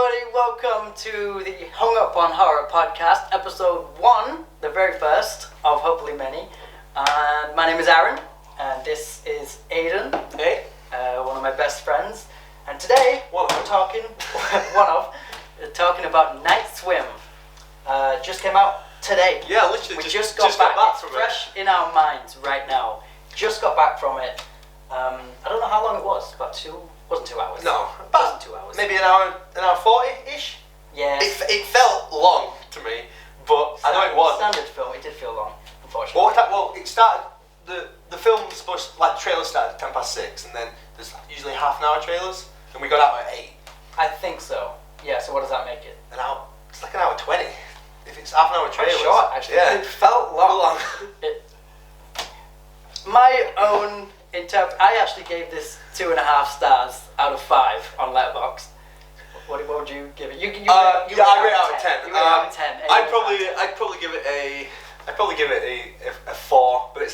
everybody, welcome to the Hung Up on Horror podcast, episode 1, the very first of hopefully many. And my name is Aaron, and this is Aidan, Hey. One of my best friends. And today, we're talking about Night Swim. Just came out today. Yeah, literally we just got back it's from fresh in our minds right now. Just got back from it. I don't know how long it was, about wasn't 2 hours. No, wasn't 2 hours. Maybe an hour 40-ish? Yeah. It felt long to me, but I know it was. Standard film, it did feel long, unfortunately. Well, it started, the film was supposed to, like, the trailer started at 6:10, and then there's usually half an hour trailers, and we got out at 8. I think so. Yeah, so what does that make it? An hour, it's like an hour 20. If it's half an hour trailers. Quite short, actually. Yeah. It felt long. My own I actually gave this 2.5 stars out of 5 on Letterboxd. What would you give it? I rate out of 10. You rate out of 10. I'd probably give it a 4, but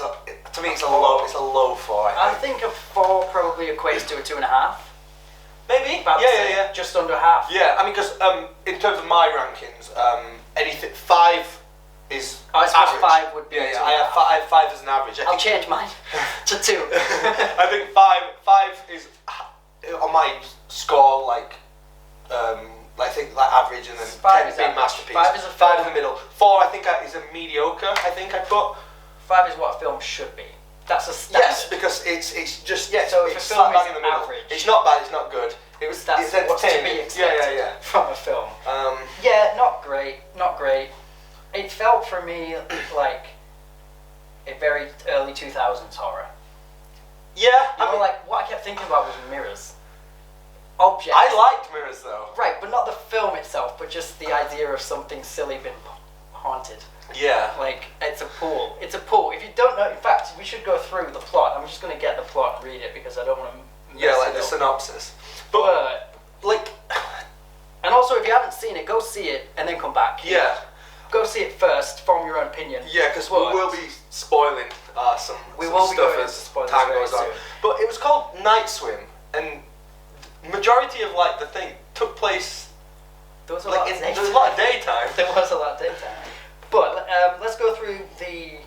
to me it's a low 4. I think a 4 probably equates to a 2.5. Maybe. About Yeah. Just under half. Yeah, I mean, because in terms of my rankings, anything 5 is I suppose average. 5 would be. Yeah. I have 5 as an average. I'll change mine to 2. I think 5 is on my score like average, and then 5 is being average. masterpiece. 5 is a 5 in the middle. 4 I think is a mediocre. I think I put. 5 is what a film should be. That's a standard. Yes, because it's just So if it's a film slap bang is in the middle. average, it's not bad. It's not good. That's It's what's to be entertaining. expected Yeah. from a film. Yeah. Not great. It felt for me like a very early 2000s horror. Yeah. I mean, like, what I kept thinking about was mirrors. Objects. I liked mirrors though. Right, but not the film itself, but just the idea of something silly being haunted. Yeah. Like, it's a pool. It's a pool. If you don't know, in fact, we should go through the plot. I'm just going to get the plot and read it because I don't want to Yeah, like the synopsis. But, like, and also if you haven't seen it, go see it and then come back. Yeah. Go see it first, form your own opinion. Yeah, because we will be spoiling some stuff as time goes on. But it was called Night Swim, and the majority of like the thing took place. There was a like lot of daytime. there was a lot of daytime. There was a lot of daytime. But let's go through the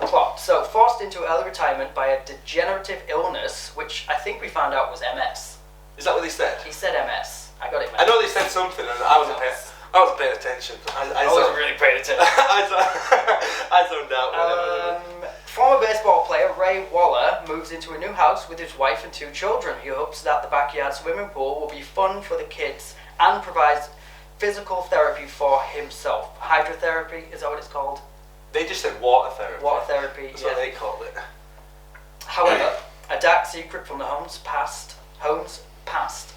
plot. So, forced into early retirement by a degenerative illness, which I think we found out was MS. Is that what they said? He said MS. I got it. I know they said something, and I wasn't paying attention. I wasn't really paying attention. I zoned out. Former baseball player Ray Waller moves into a new house with his wife and 2 children. He hopes that the backyard swimming pool will be fun for the kids and provides physical therapy for himself. Hydrotherapy, is that what it's called? They just said water therapy. Water therapy, That's what they called it. However, a dark secret from the home's past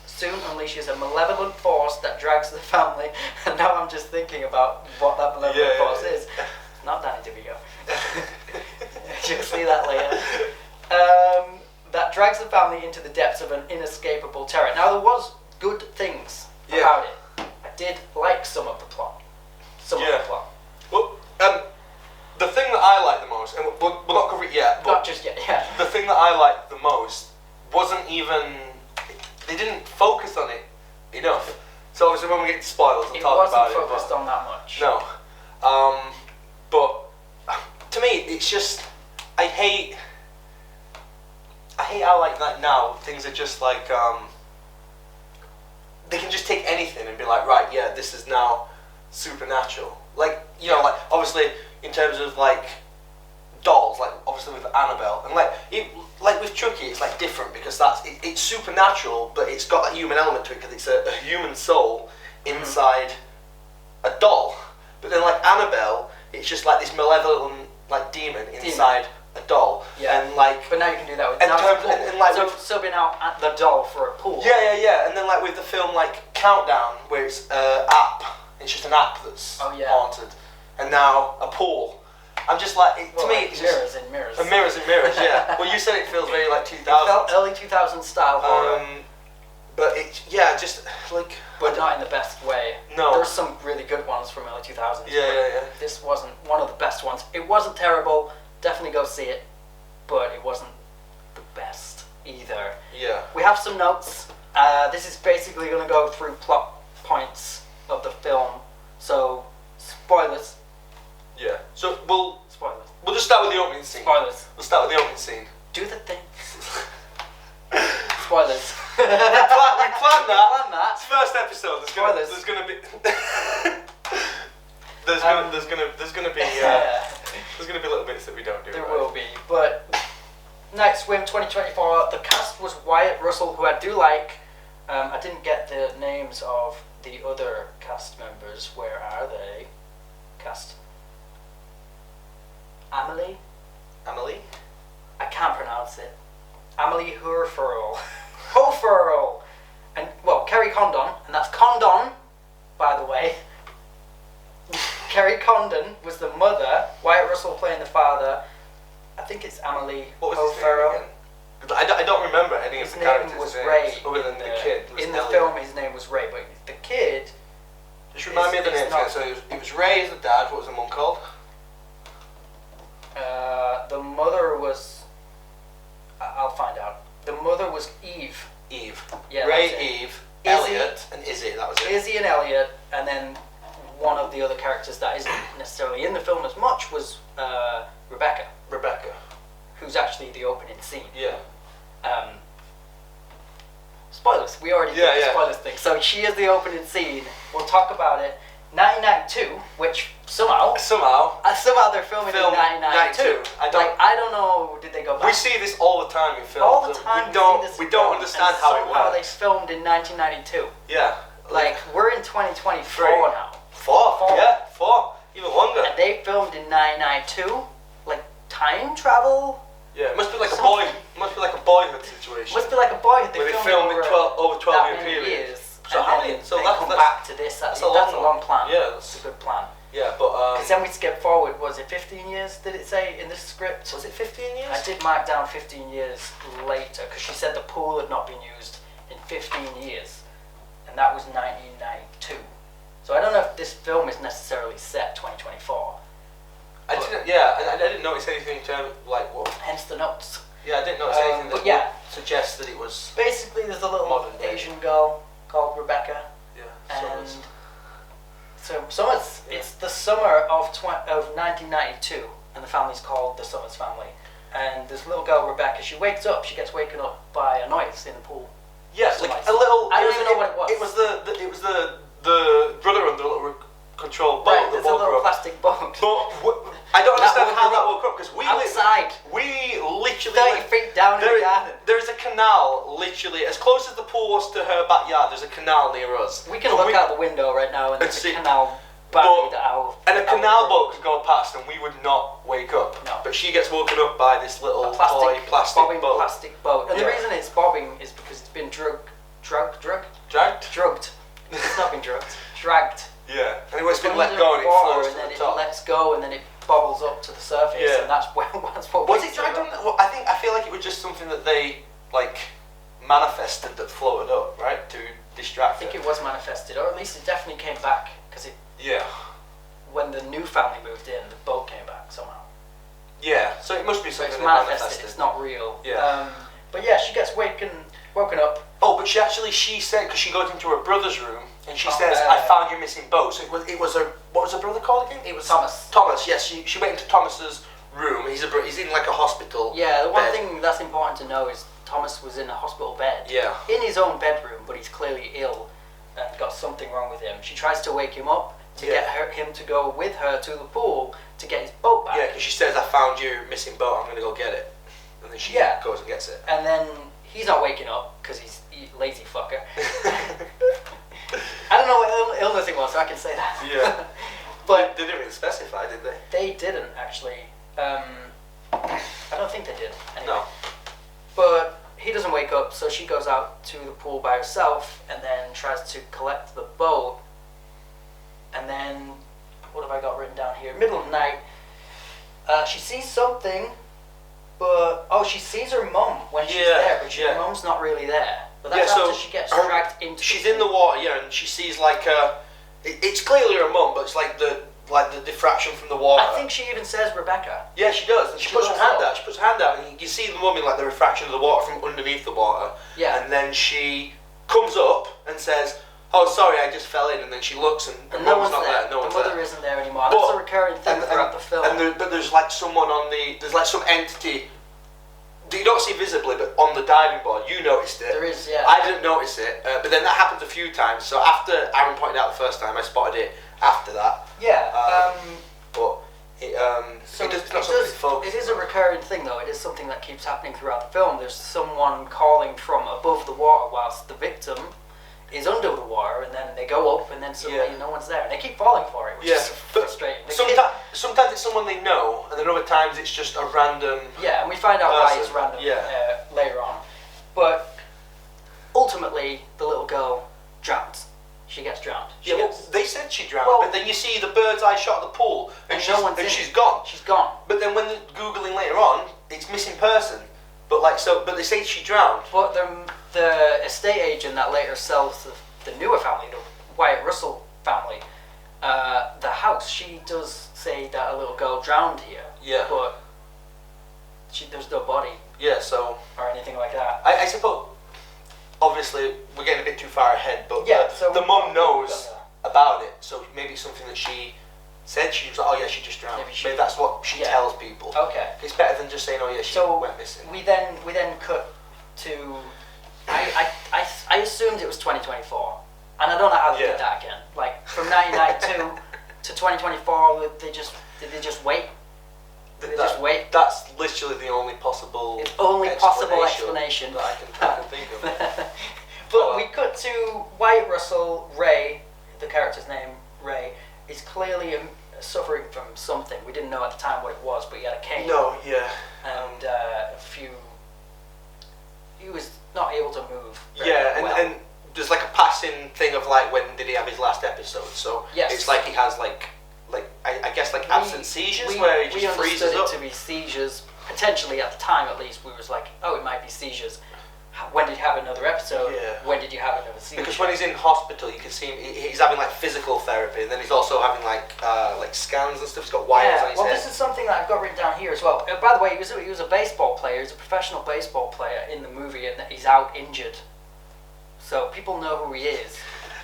soon unleashes a malevolent force that drags the family. And now I'm just thinking about what that malevolent force is. Not Danny DeVito. You'll see that later. That drags the family into the depths of an inescapable terror. Now there was good things about it. I did like some of the plot. Well, the thing that I like the most, and we're not covering it yet, but not just yet, yeah. The thing that I liked the most wasn't even, they didn't focus on it enough. So obviously when we get to spoilers, I'll talk about it. It wasn't focused on that much. No. But to me, it's just, I hate how like now things are just like, they can just take anything and be like, right, yeah, this is now supernatural. Like, you know, like obviously in terms of like dolls, like obviously with Annabelle, and like with Chucky, it's like different because it's supernatural, but it's got a human element to it because it's a human soul inside a doll. But then like Annabelle, it's just like this malevolent like demon inside a doll. Yeah. And like, but now you can do that with so subbing out at the doll for a pool. Yeah. And then like with the film like Countdown, where it's app. It's just an app that's haunted, and now a pool. I'm just like, to me, it's mirrors just, in mirrors. Mirrors in mirrors, yeah. Well, you said it feels very like 2000s. It felt early 2000s style horror. But just like. But not in the best way. No. There's some really good ones from early 2000s. Yeah. This wasn't one of the best ones. It wasn't terrible. Definitely go see it. But it wasn't the best either. Yeah. We have some notes. This is basically going to go through plot there's gonna be little bits that we don't do. There right? will be, but Night Swim 2024. The cast was Wyatt Russell, who I do like. I didn't get the names of the other cast members. Where are they? Cast. Amelie. I can't pronounce it. Amelie Hoferl, and Kerry Condon, and that's Condon, by the way. Kerry Condon was the mother. Wyatt Russell playing the father. I think it's Amelie Hoferl. I don't remember any of the characters' names. His name was Ray. Other than the kid. In the film, his name was Ray, but the kid. Just remind me of the names again. So it was Ray as the dad. What was the mum called? The mother was. I'll find out. The mother was Eve. Yeah, Ray, Eve, Elliot, and Izzy. That was it. Izzy and Elliot, and then one of the other characters that isn't necessarily in the film as much was Rebecca. Who's actually the opening scene. Yeah. Spoilers. We already did the spoilers thing. So she is the opening scene. We'll talk about it. 1992, which somehow they're filming in 1992. I don't know. Did they go back? We see this all the time in films. All the time. We don't understand how it works. Somehow they filmed in 1992. Yeah. Like we're in 2024 now. Four. Yeah, 4. Even longer. And they filmed in 1992. Like time travel. Yeah, it must be like a boyhood situation. Must be like a boyhood. They filmed in over 12 year period. So how many? So that's back to this. That's a long plan. Yeah, that's a good plan. Yeah, but because then we skip forward. Was it 15 years? Did it say in the script? Was it 15 years? I did mark down 15 years later because she said the pool had not been used in 15 years, and that was 1992. So I don't know if this film is necessarily set 2024. I didn't notice anything in terms of like what. Hence the notes. Yeah, I didn't notice anything that would suggest that it was. Basically, there's a little Asian girl called Rebecca. Yeah. And so Summers. It's the summer of 1992, and the family's called the Summers family. And this little girl Rebecca, she wakes up. She gets woken up by a noise in the pool. Yes, like a little. I don't even know what it was. It was the brother on the little control boat. Right, there's a little plastic boat. But I don't understand how that woke up because we outside. We literally 30 feet down in the garden. There's a canal literally as close as the pool was to her backyard. There's a canal near us. We can look out the window right now and there's a canal. And a canal boat could go past and we would not wake up. No. But she gets woken up by this little plastic bobbing boat. Plastic boat. And the reason it's bobbing is because it's been drugged. It's not been drugged. Dragged. Yeah. Anyway, it's been let go and it floats to the top. It lets go and then it bobbles up to the surface and that's what was it dragged on? Well, I feel like it was just something that they like manifested that floated up, right, to distract. I think it was manifested, or at least it definitely came back because it. Yeah. When the new family moved in, the boat came back somehow. Yeah. So it must be something it's that manifested. It's not real. Yeah. But yeah, she gets woken up. Oh, but she said because she goes into her brother's room and she says, "I found your missing boat." So it was her. What was her brother called again? It was Thomas. Thomas. Yes. She went into Thomas's room. He's in like a hospital. Yeah. The one thing that's important to know is Thomas was in a hospital bed. Yeah. In his own bedroom, but he's clearly ill and got something wrong with him. She tries to wake him up to get him to go with her to the pool to get his boat back. Yeah, because she says, "I found your missing boat. I'm going to go get it," and then she goes and gets it. And then he's not waking up because he's lazy fucker. I don't know what illness it was, so I can say that. Yeah. But they didn't really specify, did they? They didn't actually. I don't think they did. Anyway. No. But he doesn't wake up, so she goes out to the pool by herself and then tries to collect the boat. And then, what have I got written down here? Middle of the night, she sees something, but she sees her mum when she's there, but her mum's not really there. But that's after she gets dragged into. She's in the water, and she sees like it's clearly her mum, but it's like the diffraction from the water. I think she even says Rebecca. Yeah, she does. And she puts her hand out. She puts her hand out, and you see the mum in like the refraction of the water from underneath the water. Yeah. And then she comes up and says, "Oh, sorry, I just fell in." And then she looks, and the mum's not there. No one's there. The mother isn't there anymore. That's a recurring thing throughout the film. But there's like someone on the. There's like some entity you don't see visibly, but on the diving board, you noticed it. There is, yeah. I didn't notice it, but then that happened a few times. So after Aaron pointed out the first time, I spotted it after that. Yeah. But it is a recurring thing, though. It is something that keeps happening throughout the film. There's someone calling from above the water whilst the victim is under the water, and then they go up, and then suddenly no one's there, and they keep falling for it, which is frustrating. Sometimes it's someone they know, and then other times it's just a random. Yeah, and we find out why it's random later on. But ultimately, the little girl drowns. She gets drowned. They said she drowned, but then you see the bird's eye shot at the pool, and she's gone. She's gone. But then when they're googling later on, it's missing person. But they say she drowned. But the estate agent that later sells the newer family, the Wyatt Russell family, the house, she does say that a little girl drowned here. Yeah. But there's no body. Yeah. So. Or anything like that. I suppose. Obviously, we're getting a bit too far ahead, but the mum knows about it, so maybe it's something that she said. She was like, "Oh yeah, she just drowned." Maybe that's what she tells people. Okay. It's better than just saying, "Oh yeah, she went missing." We then cut to. I assumed it was 2024, and I don't know how they did that again. Like from 1992 to 2024, did they just wait? Did they just wait? That's literally the only possible. Possible explanation that I can think of. But we cut to Wyatt Russell. Ray, the character's name, Ray, is clearly suffering from something. We didn't know at the time what it was, but he had a cane. No, yeah. And a few. He was not able to move. And there's like a passing thing of like when did he have his last episode? So it's like he has I guess absent seizures where he just freezes up. We understood it to be seizures. Potentially at the time, at least, we was like, oh, it might be seizures. When did you have another episode? Yeah. When did you have another seizure? Because when he's in hospital, you can see him. He's having physical therapy, and then he's also having scans and stuff. He's got wires on his head. This is something that I've got written down here as well. By the way, he was a baseball player. He's a professional baseball player in the movie, and he's out injured. So people know who he is.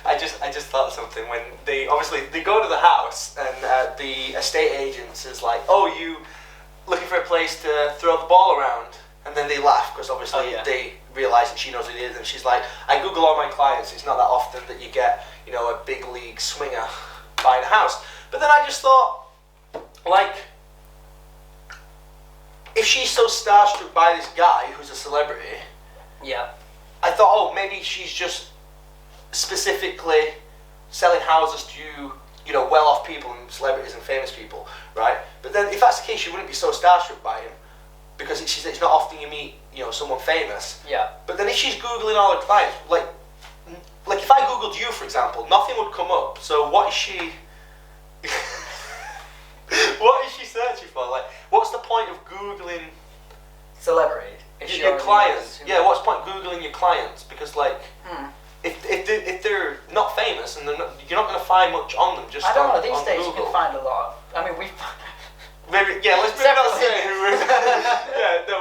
I just thought of something when they go to the house and the estate agent is like, "Oh, you looking for a place to throw the ball around?" And then they laugh because obviously they realise that she knows who it is, and she's like, "I Google all my clients. It's not that often that you get a big league swinger buying a house." But then I just thought, if she's so starstruck by this guy who's a celebrity, I thought, oh, maybe she's just specifically selling houses to well-off people and celebrities and famous people, right? But then if that's the case, she wouldn't be so starstruck by him because it's not often you meet someone famous. Yeah. But then if she's googling all her clients, like if I googled you, for example, nothing would come up. So what is she? What is she searching for? What's the point of googling celebrity? Your clients? Yeah. What's the point of googling your clients? Because if they're not famous and you're not going to find much on them. Just I don't know. These on days Google. you can find a lot. Let's maybe let's not say who.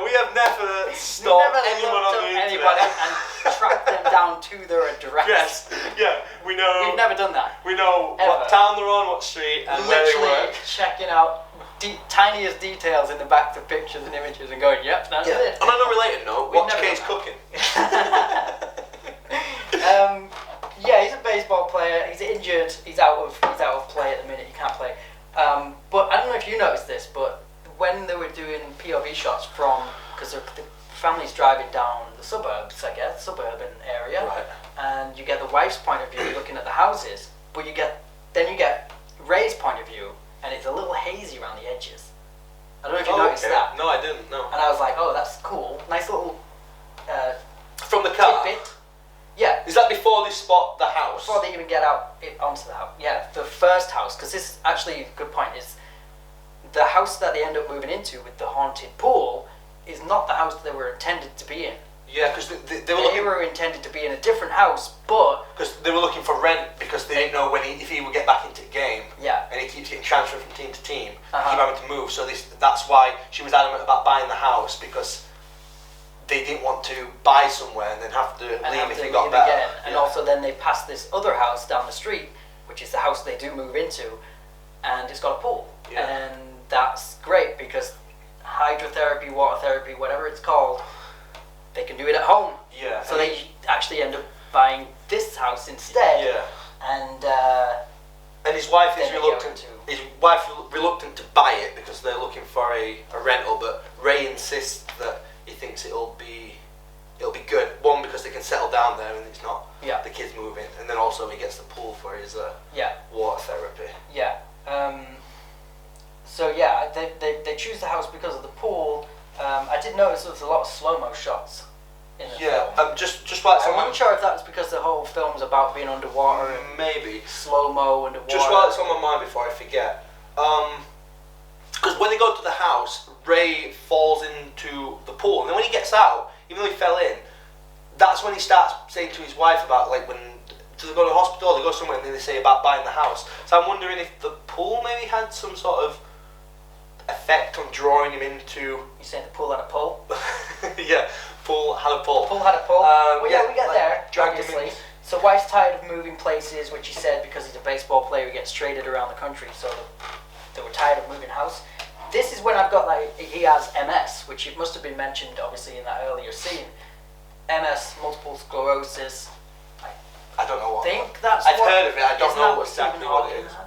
We have never stalked anyone on the internet and tracked them down to their address. Yes, we know. We've never done that. We know what town they're on, what street, and where they work. Checking out tiniest details in the back of pictures and images and going, yep, that's it. On an unrelated note, watch Kay's cooking. He's a baseball player. He's injured. He's out of play at the minute. He can't play. But I don't know if you noticed this, but when they were doing POV shots because the family's driving down the suburbs, I guess, suburban area, right. And you get the wife's point of view looking at the houses, but you get Ray's point of view, and it's a little hazy around the edges. I don't know if you noticed that. No, I didn't. No. And I was like, oh, that's cool. Nice little from the car. tidbit. Yeah. Is that before they spot the house? Before they even get out onto the house. Yeah, the first house, because this is actually a good point, is the house that they end up moving into with the haunted pool is not the house they were intended to be in. Yeah, because they were intended to be in a different house, but... Because they were looking for rent, because they didn't know if he would get back into the game. Yeah. And he keeps getting transferred from team to team. Keep having to move, so that's why she was adamant about buying the house, because they didn't want to buy somewhere and then have to leave if it got better. Again. And also then they pass this other house down the street, which is the house they do move into, and it's got a pool. Yeah. And that's great because hydrotherapy, water therapy, whatever it's called, they can do it at home. Yeah. So they actually end up buying this house instead. Yeah. And his wife is then they reluctant. go His wife reluctant to buy it because they're looking for a rental. But Ray insists that he thinks it'll be good. One, because they can settle down there and it's not the kids moving, and then also he gets the pool for his water therapy. Yeah. So yeah, they choose the house because of the pool. I did notice there was a lot of slow-mo shots in the film. Just while it's I'm on not sure if that was because the whole film's about being underwater and maybe slow-mo underwater. Just while it's on my mind before I forget, because when they go to the house, Ray falls into the pool, and then when he gets out, even though he fell in, that's when he starts saying to his wife about like when do they go to the hospital, or they go somewhere, and then they say about buying the house. So I'm wondering if the pool maybe had some sort of effect on drawing him into. You saying the pool had a pull? Yeah, pool had a pull. Pool had a pull. Well, we get like, there, dragged him obviously. in. So wife's tired of moving places, which he said because he's a baseball player, he gets traded around the country. So they were tired of moving house. This is when I've got like he has MS, which it must have been mentioned obviously in that earlier scene. MS, multiple sclerosis. I don't know what. I think that's. I've heard of it. I don't isn't know that exactly Stephen what it Hawking is. had?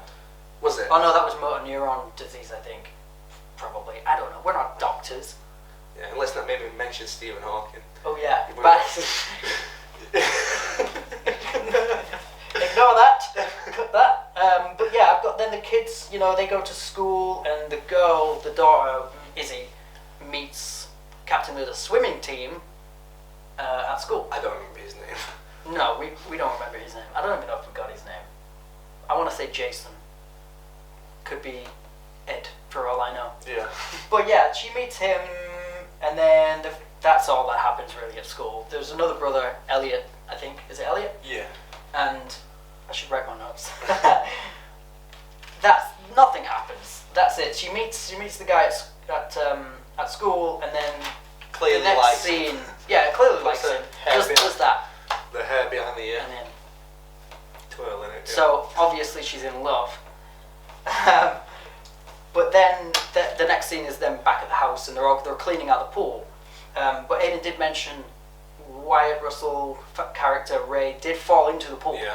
Was it? Oh no, that was motor neuron disease, I think. Probably. I don't know. We're not doctors. Yeah, unless that maybe mention Stephen Hawking. Oh yeah. You But ignore that. Cut that. But yeah, I've got then the kids. You know, they go to school, and the girl, the daughter, Izzy, meets captain of the swimming team at school. I don't remember his name. No, we don't remember his name. I don't even know if we got his name. I want to say Jason. Could be Ed, for all I know. Yeah. But yeah, she meets him, and then that's all that happens really at school. There's another brother, Elliot, I think. Is it Elliot? Yeah. And I should write my notes. That's nothing happens. That's it. She meets the guy at school, and then Clearly the next likes scene. him. Yeah, clearly Puts likes the him. hair Just behind- does that, The hair behind the ear. and then Twirling it. Yeah. so obviously she's in love. But then the next scene is them back at the house, and they're cleaning out the pool. But Aidan did mention Wyatt Russell character Ray did fall into the pool. Yeah.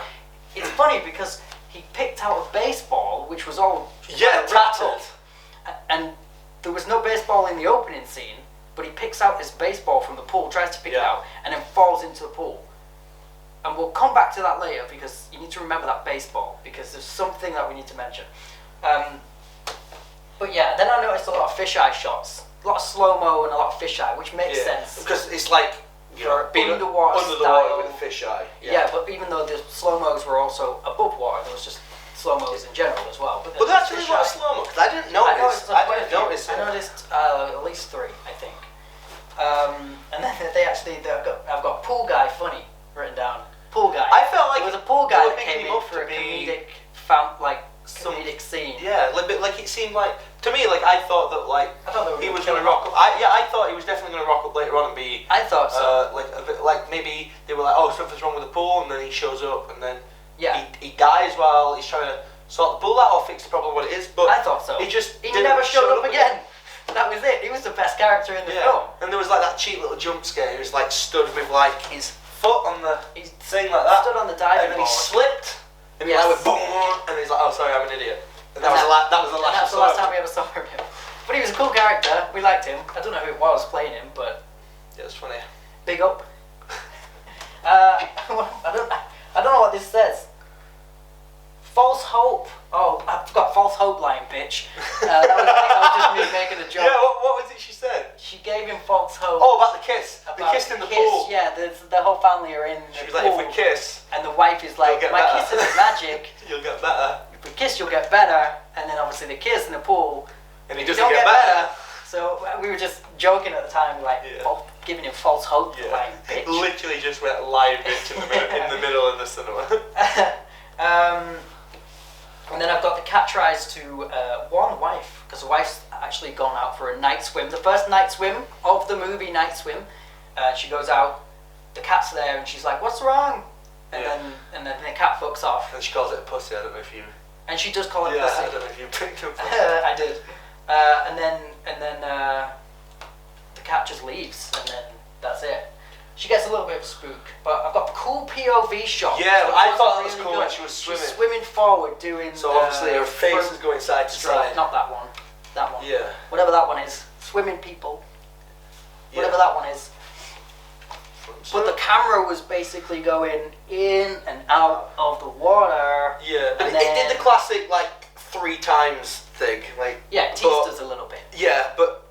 It's funny because he picked out a baseball which was all ripped tattered. up, and there was no baseball in the opening scene. But he picks out his baseball from the pool, tries to pick it out, and then falls into the pool. And we'll come back to that later because you need to remember that baseball because there's something that we need to mention. But yeah, then I noticed a lot of fisheye shots, a lot of slow-mo and a lot of fisheye, which makes sense. Because it's like you know, being underwater under the style. water with a fisheye. Yeah, but even though the slow-mos were also above water, there was just slow-mos in general as well. But But there actually was a slow-mo because I didn't notice. I didn't notice it. I noticed at least 3, I think. And then I've got pool guy funny written down. Pool guy. I felt like there was a pool guy they were that picking came him in up for to a be comedic scene. Yeah, a little bit like it seemed like to me like I thought that like I thought they were he was gonna going to rock up. I thought he was definitely going to rock up later on and be. I thought so. Like a bit like maybe they were like, oh, something's wrong with the pool, and then he shows up, and then Yeah. he dies while he's trying to sort the pool out or fix the problem what it is. But I thought so. He just He didn't never show showed up again. That was it. He was the best character in the film. And there was like that cheap little jump scare. He was like stood with like his foot on the thing like that, Stood on the diving and then he board. slipped, and he Yes. like went boom, and he's like, oh sorry, I'm an idiot. And that was the last. And that's the last time we ever saw him. But he was a cool character. We liked him. I don't know who it was playing him, but Yeah, it's funny. big up. I don't know what this says. False hope. Oh, I forgot false hope line, bitch. That was just me making a joke. Yeah, what was it she said? She gave him false hope. Oh, about the kiss. They about kissed in the kiss. pool. Yeah, the whole family are in the She was pool. like, if we kiss, And the wife is like, You'll get my better." kiss is magic. you'll get better. If we kiss, you'll get better. And then obviously they kiss in the pool. And he You doesn't don't get get better. So we were just joking at the time, like giving him false hope, Yeah. like bitch. Literally just went live bitch in the middle of the cinema. And then I've got the cat tries to warn the wife because the wife's actually gone out for a night swim, the first night swim of the movie Night Swim. She goes out, the cat's there, and she's like, "What's wrong?" And then the cat fucks off. And she calls it a pussy. I don't know if you. And she does call it Yeah, pussy. I don't know if you picked up. I did. And then the cat just leaves, and then that's it. She gets a little bit of a spook, but I've got cool POV shots. Yeah, I thought that was really cool good. when she was swimming. She's swimming forward, doing. So obviously her face is going side to straight. side. Not that one. That one. Yeah. Whatever that one is. Swimming people. Yeah. Whatever that one is. But the camera was basically going in and out of the water. Yeah, but and it did the classic like 3 times thing, like. Yeah, it teased us a little bit. Yeah, but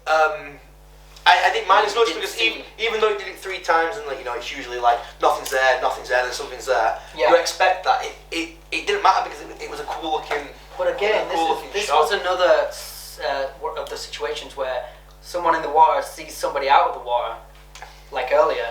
I didn't mind as much Didn't because see. even though it did it 3 times and like it's usually like nothing's there, then something's there. Yeah. You expect that. It didn't matter because it was a cool looking. But again, this was another one of the situations where someone in the water sees somebody out of the water, like earlier,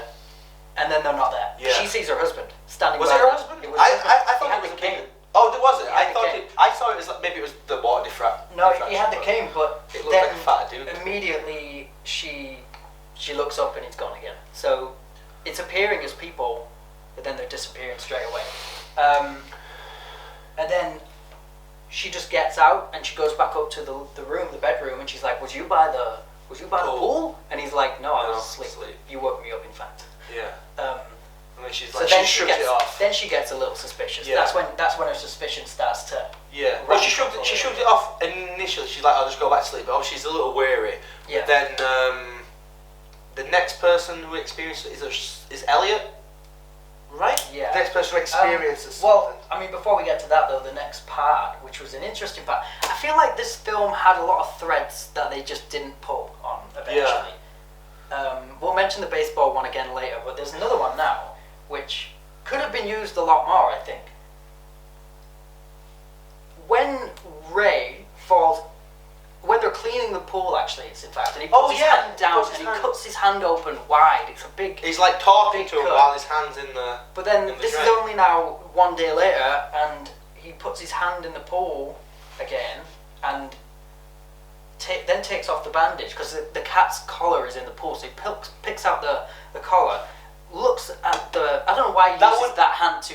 and then they're not there. Yeah. She sees her husband standing. Was by it her her. husband? It was I thought he had it was the a cane. big. Oh, was it? He had I the thought cane. I thought it was like maybe it was the water diffraction. No, he had the cane, but it looked then like a fat dude. immediately she looks up and he's gone again. So it's appearing as people, but then they're disappearing straight away. And then she just gets out and she goes back up to the room, the bedroom, and she's like, "Was you by the pool?" And he's like, "No, I was asleep. You woke me up, in fact." Yeah. And then she's So like, then she shrugs it off. Then she gets a little suspicious. Yeah. That's when her suspicion starts to. Yeah. Well, she shrugged it off initially. She's like, "I'll just go back to sleep." But she's a little weary. Yeah. But then the next person who experienced it is Elliot, right? Yeah. The next person who experiences well, something. I mean, before we get to that though, the next part, which was an interesting part, I feel like this film had a lot of threads that they just didn't pull on eventually. We'll mention the baseball one again later, but there's another one now, which could have been used a lot more, I think. When Ray falls, when they're cleaning the pool, actually, it's in fact, and he puts his hand down and he cuts his hand open wide. It's a big. He's like talking big to him cut. while his hand's in the. But then in the this is drain. only now 1 day later, and he puts his hand in the pool again, and then takes off the bandage because the cat's collar is in the pool. So he picks out the collar, looks at the. I don't know why he uses that hand to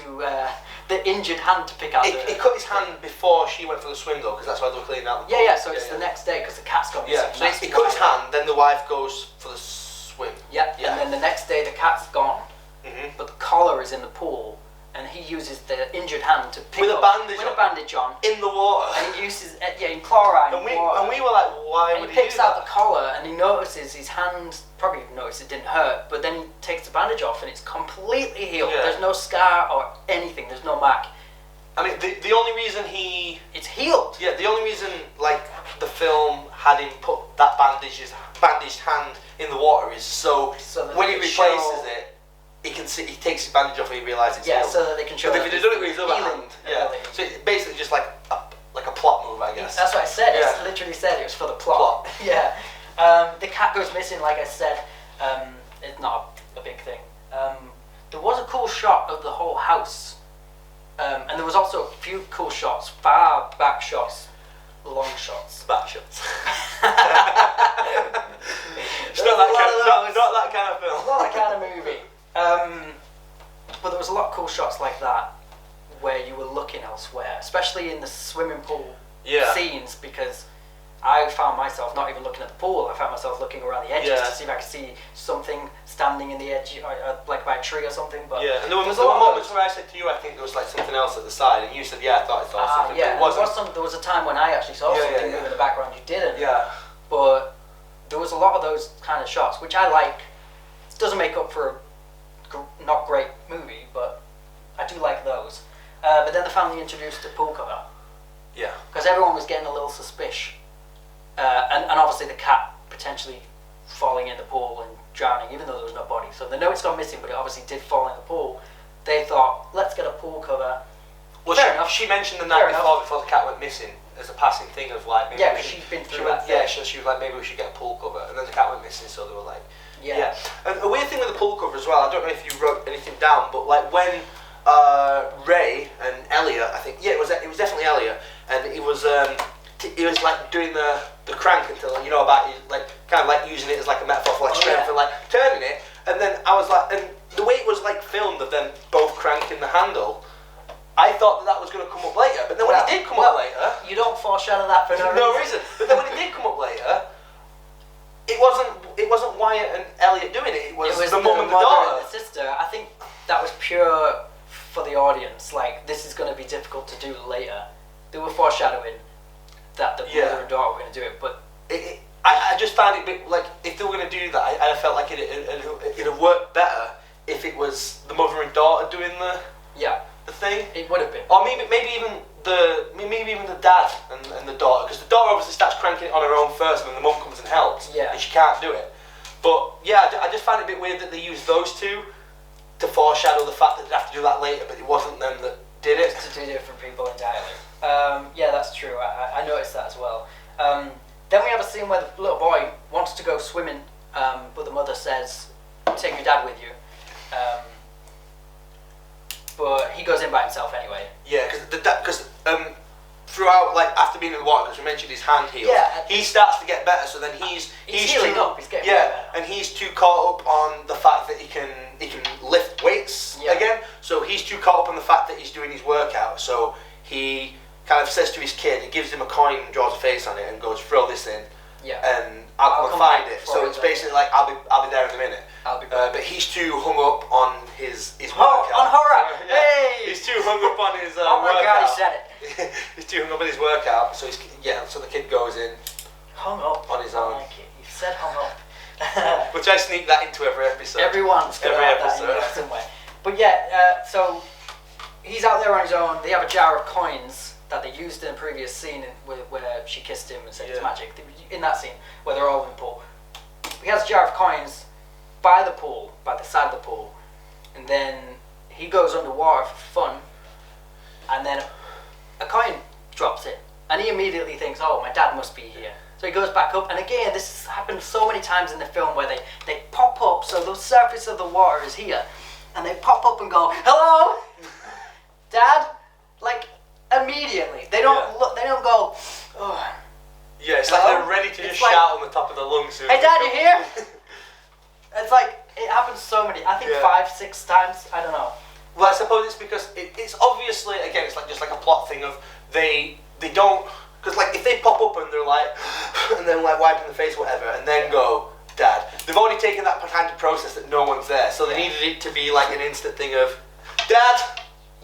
the injured hand to pick out. He cut his hand before she went for the swim though, because that's why they were cleaning out the pool. Yeah. So it's the next day because the cat's gone missing. Yeah. So he cut his hand, then the wife goes for the swim. Yeah. And then the next day the cat's gone, but the collar is in the pool, and he uses the injured hand to pick with up, a bandage on in the water. and he uses in chlorine. And we water. were like, why And would he he picks do out that? the collar and he notices his hand, probably noticed it didn't hurt, but then he takes the bandage off and it's completely healed. Yeah. There's no scar or anything, there's no mark. I mean, the only reason It's healed. Yeah, the only reason like the film had him put that bandaged hand in the water is so that when they he can replaces show- it, he can see, he takes his bandage off and he realises it's Yeah, healed. so that they can show But that if he'd have done it with his other healing hand, yeah. ability. So it's basically just like a plot move, I guess. That's what I said. Yeah. It literally said it was for the plot. Yeah. The cat goes missing, like I said. It's not a big thing. There was a cool shot of the whole house. And there was also a few cool shots, far back shots, long shots. Back shots. It's There's not that kind of film. Not that kind of movie. But there was a lot of cool shots like that where you were looking elsewhere, especially in the swimming pool scenes, because I found myself not even looking at the pool. I found myself looking around the edges to see if I could see something standing in the edge, like by a tree or something. But yeah, and there were moments where I said to you, I think there was like something else at the side, and you said, yeah, I thought I saw something. Yeah, but it wasn't. there was a time when I actually saw something move in the background. You didn't. Yeah. But there was a lot of those kind of shots, which I like. It doesn't make up for a not great movie, but I do like those. But then the family introduced the pool cover. Yeah. Because everyone was getting a little suspicious. And obviously the cat potentially falling in the pool and drowning, even though there was no body. So they know it's gone missing, but it obviously did fall in the pool. They thought, let's get a pool cover. Well, Fair enough. She mentioned the night before the cat went missing as a passing thing of like maybe Yeah, because she's been through that. she was like, maybe we should get a pool cover, and then the cat went missing, so they were like, Yeah. And a weird thing with the pool cover as well, I don't know if you wrote anything down, but like when Ray and Elliot, I think, it was definitely Elliot, and he was like doing the crank until about like kind of like using it as like a metaphor for like strength and like turning it, and then I was like, and the way it was like filmed of them both cranking the handle, I thought that was going to come up later, but then when it did come up later, you don't foreshadow that for no reason. But then when it did come up later, it wasn't Wyatt and Elliot doing it. It was the mum and the daughter, and the sister. I think that was pure for the audience. Like, this is going to be difficult to do later. They were foreshadowing that the mother and daughter were going to do it, but I just found it a bit like, if they were going to do that, I felt like it'd work better if it was the mother and daughter doing the thing. It would have been. Or maybe even the dad and the daughter, because the daughter obviously starts cranking it on her own first, and then the mum comes and helps, and she can't do it. But yeah, I just found it a bit weird that they used those two to foreshadow the fact that they'd have to do that later, but it wasn't them that did it. To two different people entirely. Yeah, that's true. I noticed that as well. Then we have a scene where the little boy wants to go swimming, but the mother says, "Take your dad with you." But he goes in by himself anyway. Yeah, because throughout, like, after being in the water, because we mentioned his hand heals, he starts to get better. So then he's healing up. He's getting better. and he's too caught up on the fact that he can lift weights again. So he's too caught up on the fact that he's doing his workout. So he kind of says to his kid, he gives him a coin and draws a face on it and goes, "Throw this in, and I'll come find it." So it's basically like, I'll be there in a minute. But he's too hung up on his workout. On horror! Yeah. Hey! He's too hung up on his oh my workout. God, he said it. He's too hung up on his workout. So so the kid goes in. Hung up on his own. I like it. You said hung up. We'll try to sneak that into every episode. Everyone's got that in there somewhere. But yeah, so he's out there on his own. They have a jar of coins that they used in a previous scene where she kissed him and said it's magic. In that scene where they're all in the pool, he has a jar of coins by the side of the pool, and then he goes underwater for fun, and then a coin drops it, and he immediately thinks, "Oh, my dad must be here." So he goes back up, and again, this has happened so many times in the film where they pop up, so the surface of the water is here, and they pop up and go, "Hello, Dad," like immediately. They don't look. They don't go, "Oh." Yeah, it's like they're ready to just shout on the top of their lungs. "Hey, Dad, you here?" It's like, it happens so many. I think 5, 6 times. I don't know. Well, I suppose it's because it's obviously, again, it's like just like a plot thing of they don't, because like if they pop up and they're like, and then like wiping the face or whatever, and then go, "Dad," they've already taken that time to process that no one's there, so they needed it to be like an instant thing of, "Dad,"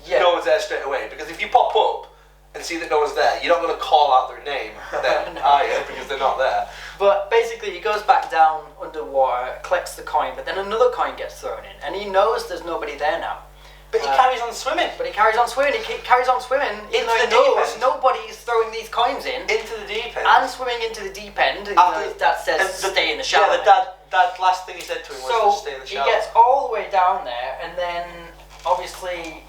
no one's there straight away, because if you pop up and see that no one's there, you're not going to call out their name then, are you? Because they're not there. But basically, he goes back down underwater, collects the coin, but then another coin gets thrown in, and he knows there's nobody there now. But he carries on swimming. Even though he knows nobody is throwing these coins in. Into the deep end. And swimming into the deep end. His dad says, "Stay in the shower." Yeah, the dad last thing he said to him was to stay in the shower. So he gets all the way down there, and then obviously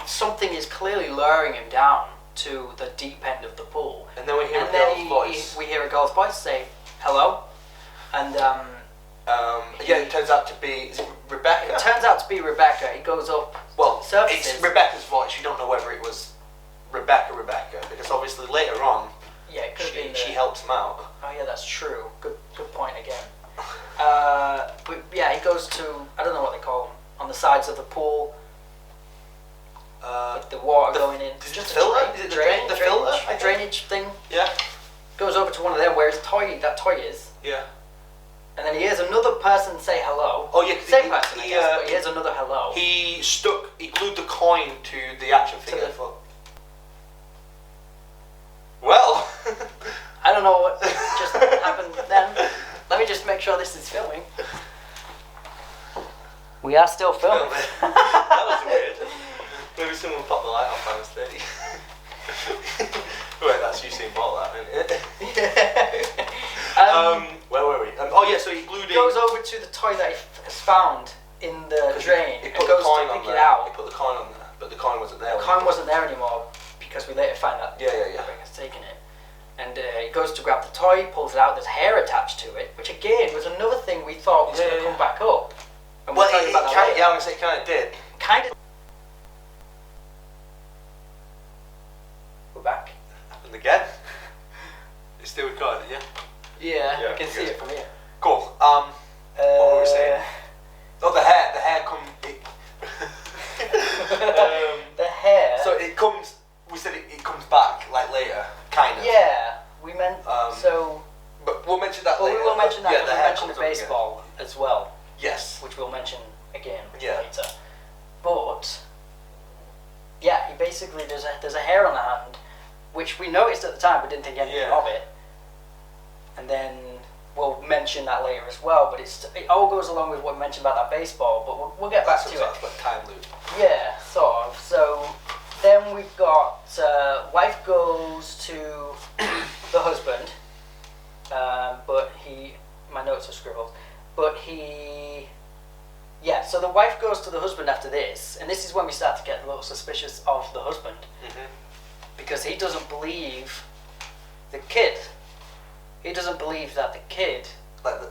something is clearly luring him down to the deep end of the pool. And then we hear a girl's voice. We hear a girl's voice say, "Hello," and it turns out to be, is it Rebecca? It turns out to be Rebecca. He goes up. Well, surfaces. It's Rebecca's voice. You don't know whether it was Rebecca, because obviously later on, it could have been she helps him out. Oh yeah, that's true. Good point again. But yeah, he goes to, I don't know what they call them, on the sides of the pool. With the water going in. Is it just filter? Is it the filter? Drainage thing. Yeah. Goes over to one of them where that toy is. Yeah. And then he hears another person say hello. Oh yeah, same person, I guess, but he hears another hello. He glued the coin to the action figure. Well, I don't know what just happened then. Let me just make sure this is filming. We are still filming. That was weird. Maybe someone popped the light off by mistake. Wait, that's you seeing ball that, isn't it? Where were we? So he glued it. He goes over to the toy that he has found in the drain. He put the the coin to on pick there. it out. He put the coin on there, but the coin wasn't there. The coin wasn't there anymore because we later find that Yeah. Ring has taken it. And he goes to grab the toy, pulls it out. There's hair attached to it, which again was another thing we thought was going to come back up. And Well, we'll tell you about that later. I was going to say it kind of did. Kind of. We're back. Happened again. It's still recording, yeah? Yeah, Yeah, I can see good. it from here. Cool. What were we saying? Oh, the hair come... The like later, kind of. Yeah, we meant so. But we'll mention that Well, later. we will mention that. Yeah, We'll mention the baseball as well. Yes. Which we'll mention again Yeah. later. But yeah, he basically there's a hair on the hand, which we noticed at the time but didn't think anything of it. And then we'll mention that later as well. But it all goes along with what we mentioned about that baseball. But we'll get back to it. That's like time loop. Yeah, sort of. So then we've got wife goes to the husband, but my notes are scribbled, but so the wife goes to the husband after this, and this is when we start to get a little suspicious of the husband, because he doesn't believe the kid. He doesn't believe that the kid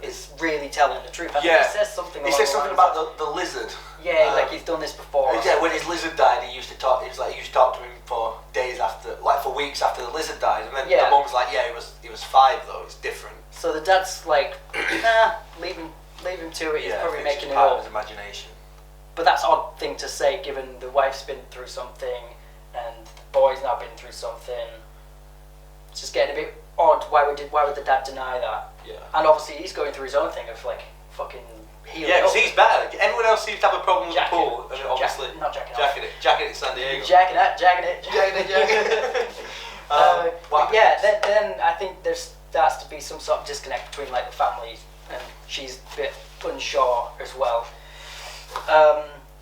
is really telling the truth. I think he says something. He says something about the lizard. Yeah, like he's done this before. Yeah, when his lizard died, he used to talk. He used to talk to him for days after, like for weeks after the lizard died, and then the mum's like, "Yeah, he was 5 though. It's different." So the dad's like, "Nah, leave him to it. He's probably making it part up." of his imagination. But that's an odd thing to say, given the wife's been through something and the boy's now been through something. It's just getting a bit odd. Why would the dad deny that? Yeah. And obviously he's going through his own thing of like fucking healing. Yeah, because he's better. Everyone else seems to have a problem with the pool, and obviously jacking it in San Diego. Jacking it. Then I think there starts to be some sort of disconnect between like the families, and she's a bit unsure as well.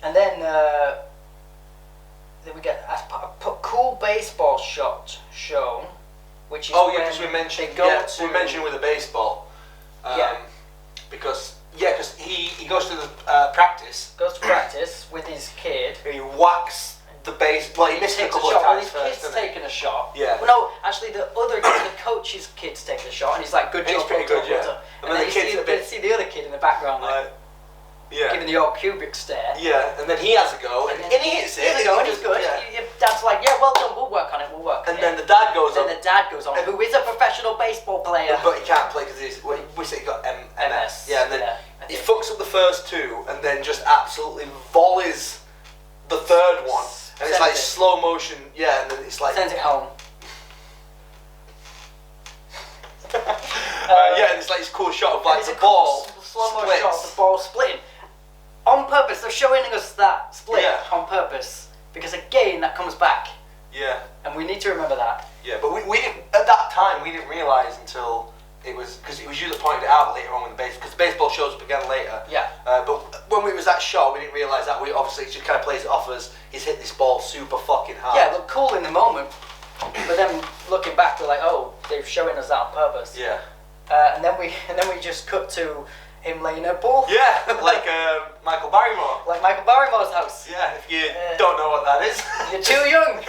And then we get a cool baseball shot shown, which is because we mentioned with the baseball. Because he goes to the practice. Goes to practice with his kid. And he whacks the base. Well, he missed a couple of times first. His kid's taking a shot. Yeah. Well, no, actually, the coach's kid's taking a shot, and he's like, "Good job, he's pretty good, yeah." And then you see the other kid in the background, like giving the old cubic stare. Yeah, and then he has a go, and he hits it. And he's good. Yeah. Your dad's like, "Yeah, well done. We'll work on it. And then the dad goes on. Who is a professional baseball player, but he can't play because we say he got MS. Yeah, and then he fucks up the first 2, and then just absolutely volleys the third one, and it's like slow motion. Yeah, and then it's like sends it home. and it's like this cool shot of like the ball slow motion shot of the ball splitting on purpose. They're showing us that split on purpose because again that comes back. Yeah. And we need to remember that. Yeah, but we didn't at that time. We didn't realise until it was because it was you that pointed it out later on with the base because the baseball shows up again later. Yeah. But when we was that shot, we didn't realise that. We obviously just kind of plays it off as he's hit this ball super fucking hard. Yeah, it looked cool in the moment, but then looking back, we're like, oh, they're showing us that on purpose. Yeah. And then we just cut to him laying in a pool. Yeah, like Michael Barrymore. Like Michael Barrymore's house. Yeah, if you don't know what that is. You're too young.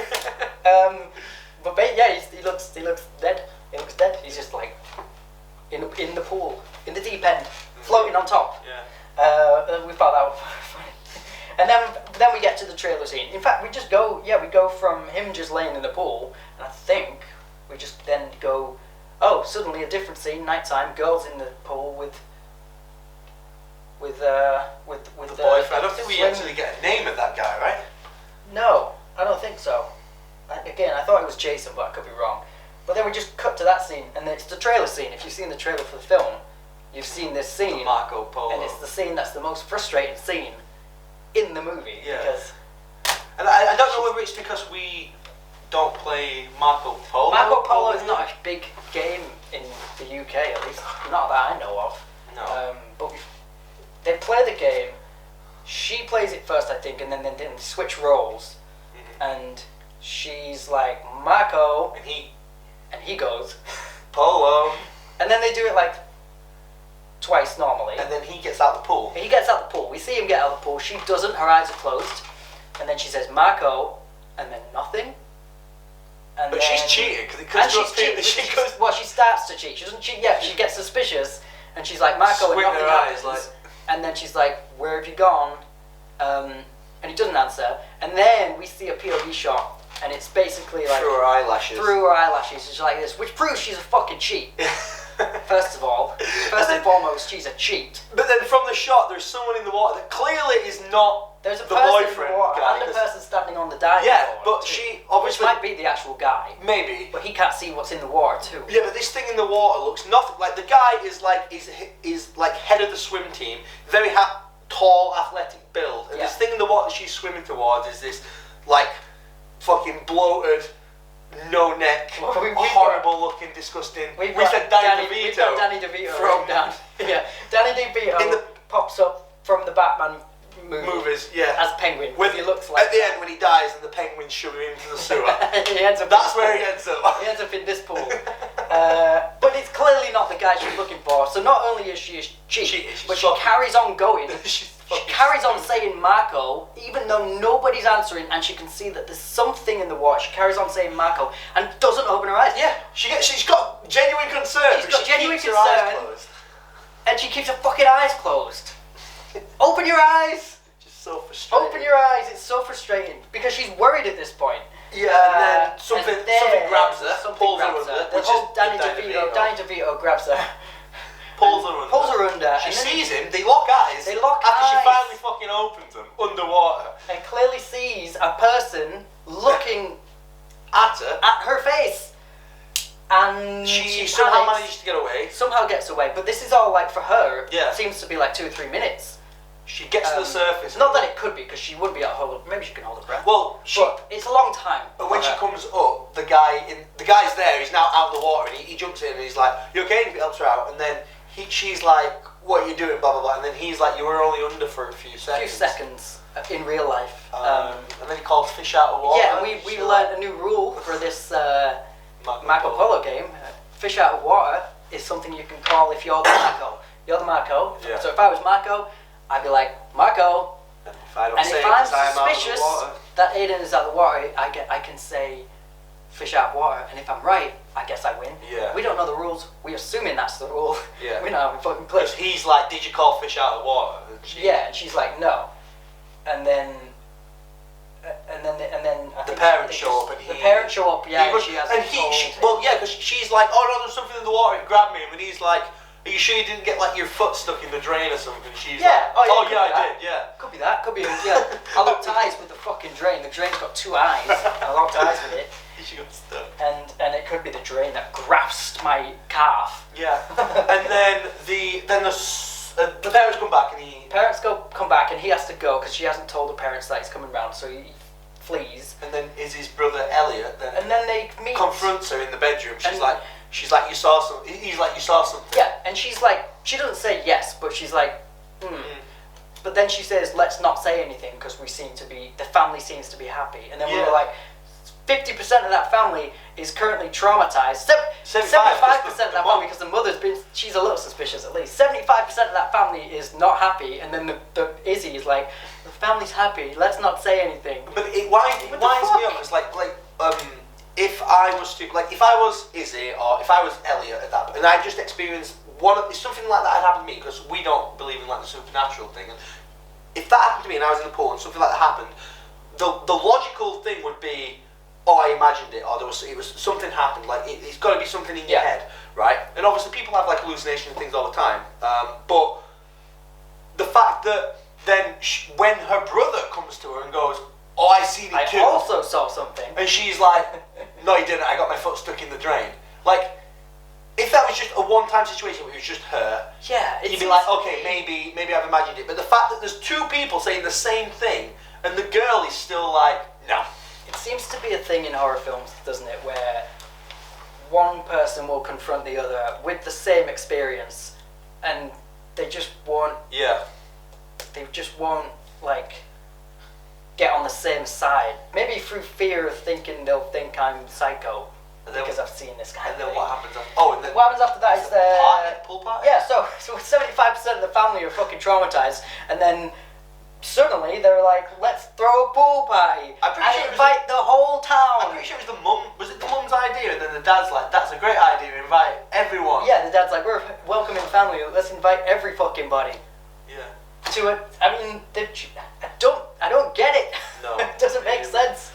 But he looks dead. He looks dead. He's just like in the pool, in the deep end, floating on top. Yeah. We thought that was funny. And then we get to the trailer scene. In fact, we go from him just laying in the pool, and I think we just then go, suddenly a different scene, nighttime, girls in the pool with the boyfriend. I don't think we actually get a name of that guy, right? No, I don't think so. Again, I thought it was Jason, but I could be wrong. But then we just cut to that scene, and it's the trailer scene. If you've seen the trailer for the film, you've seen this scene. The Marco Polo. And it's the scene that's the most frustrating scene in the movie. Yeah. Because and I don't know whether it's because we don't play Marco Polo. Marco Polo is not a big game in the UK, at least not that I know of. No. But they play the game. She plays it first, I think, and then they switch roles. And she's like Marco, and he goes Polo, and then they do it like twice normally. And then he gets out the pool. He gets out the pool. We see him get out the pool. She doesn't. Her eyes are closed, and then she says Marco, and then nothing. And but then, she's cheating because she starts to cheat. She doesn't cheat yet. She gets suspicious, and she's like Marco, and nothing happens. And then she's like, "Where have you gone?" And he doesn't answer. And then we see a POV shot, and it's basically like through her eyelashes. She's like this, which proves she's a fucking cheat. First and foremost, she's a cheat. But then from the shot, there's someone in the water that clearly is not There's a the person boyfriend in the water guy. and a person standing on the diving Yeah, board but too, she which obviously might be the actual guy, maybe. but he can't see what's in the water too. Yeah, but this thing in the water looks nothing like the guy is like head of the swim team, very tall, athletic build, and this thing in the water she's swimming towards is this like fucking bloated, no neck, horrible looking, disgusting. We said Danny DeVito. We've got Danny DeVito from down. Yeah, Danny DeVito pops up from the Batman movies. Yeah, as Penguin. When he looks like at the end when he dies and the penguins shove him into the sewer. he ends up. That's where he ends up. He ends up in this pool. But it's clearly not the guy she's looking for. So not only is she a cheat, but she carries on going. She carries on saying Marco, even though nobody's answering, and she can see that there's something in the water. She carries on saying Marco and doesn't open her eyes. Yeah, she's got genuine concern. She's got genuine keeps her eyes concern. closed. And she keeps her fucking eyes closed. Open your eyes! Just so frustrating. Open your eyes. It's so frustrating because she's worried at this point. Yeah, and then something grabs her, pulls her under. The whole Danny DeVito grabs her. Pulls her under. Pulls her under. She sees him, they lock eyes. They lock after eyes. she finally fucking opens them underwater. And clearly sees a person looking at her face. And she somehow panics, manages to get away. Somehow gets away. But this is all like for her. Yeah. It seems to be like 2 or 3 minutes. She gets to the surface. Not that it could be, because she would be at hold. Maybe she can hold her breath. Well, but it's a long time. But when she comes up, the guy's there. He's now out of the water, and he jumps in, and he's like, "You okay?" And he helps her out, and then she's like, "What are you doing?" Blah blah blah. And then he's like, "You were only under for a few seconds." In real life. And then he calls fish out of water. Yeah, and we learned a new rule for this Marco Polo game. Fish out of water is something you can call if you're the Marco. You're the Marco. Yeah. So if I was Marco, I'd be like, Marco. And if I'm suspicious that Aidan is out of the water, I can say fish out of water. And if I'm right, I guess I win. Yeah. We don't know the rules. We're assuming that's the rule. Yeah. We're not having fucking clue. Because he's like, "Did you call fish out of water?" And she's like, "No." And then the parents show up, and the parents show up. Yeah, because she's like, "Oh no, there's something in the water. It grabbed me," and he's like, "Are you sure you didn't get like your foot stuck in the drain or something?" And she's like, "Oh yeah, I did. Yeah." Could be that. Could be. Yeah. I locked eyes with the fucking drain. The drain's got 2 eyes. I locked eyes with it. She got stuck. And it could be the drain that grasped my calf. Yeah. And then the parents come back, and come back, and he has to go because she hasn't told the parents that he's coming round, so he flees. And then is his brother Elliot and then they meet. Confronts her in the bedroom. She's like, "You saw something." He's like, "You saw something." Yeah, and she's like, she doesn't say yes, but she's like, But then she says, "Let's not say anything because the family seems to be happy." And then we were like, 50% of that family is currently traumatized. 75% of that family, because the she's a little suspicious at least. 75% of that family is not happy, and then the Izzy is like, "The family's happy, let's not say anything." But it winds me up. It's like if I was Izzy or if I was Elliot at that point, and I just experienced something like that had happened to me, because we don't believe in like the supernatural thing, and if that happened to me and I was in the pool and something like that happened, the logical thing would be, "Oh, I imagined it," or it was something happened. Like it's got to be something in your head, right? And obviously people have like hallucinations and things all the time. But the fact that then when her brother comes to her and goes, "Oh, I seen it too," I also saw something, and she's like, "No, you didn't. I got my foot stuck in the drain." Like, if that was just a one-time situation where it was just her, you'd be like, "Okay, maybe I've imagined it." But the fact that there's 2 people saying the same thing and the girl is still like, "No." It seems to be a thing in horror films, doesn't it, where one person will confront the other with the same experience, and they just won't. Yeah. They just won't like get on the same side. Maybe through fear of thinking they'll think I'm psycho because I've seen this kind of thing. And then what happens? What happens after that is the pool party. Yeah. So 75% of the family are fucking traumatized, and then suddenly they're like, "Let's throw a pool party and invite the whole town." I'm pretty sure it was the mum. Was it the mum's idea? And then the dad's like, "That's a great idea. Invite everyone." Yeah, the dad's like, "We're a welcoming family. Let's invite every fucking body." Yeah. To it. I mean, I don't get it. No. It doesn't make sense.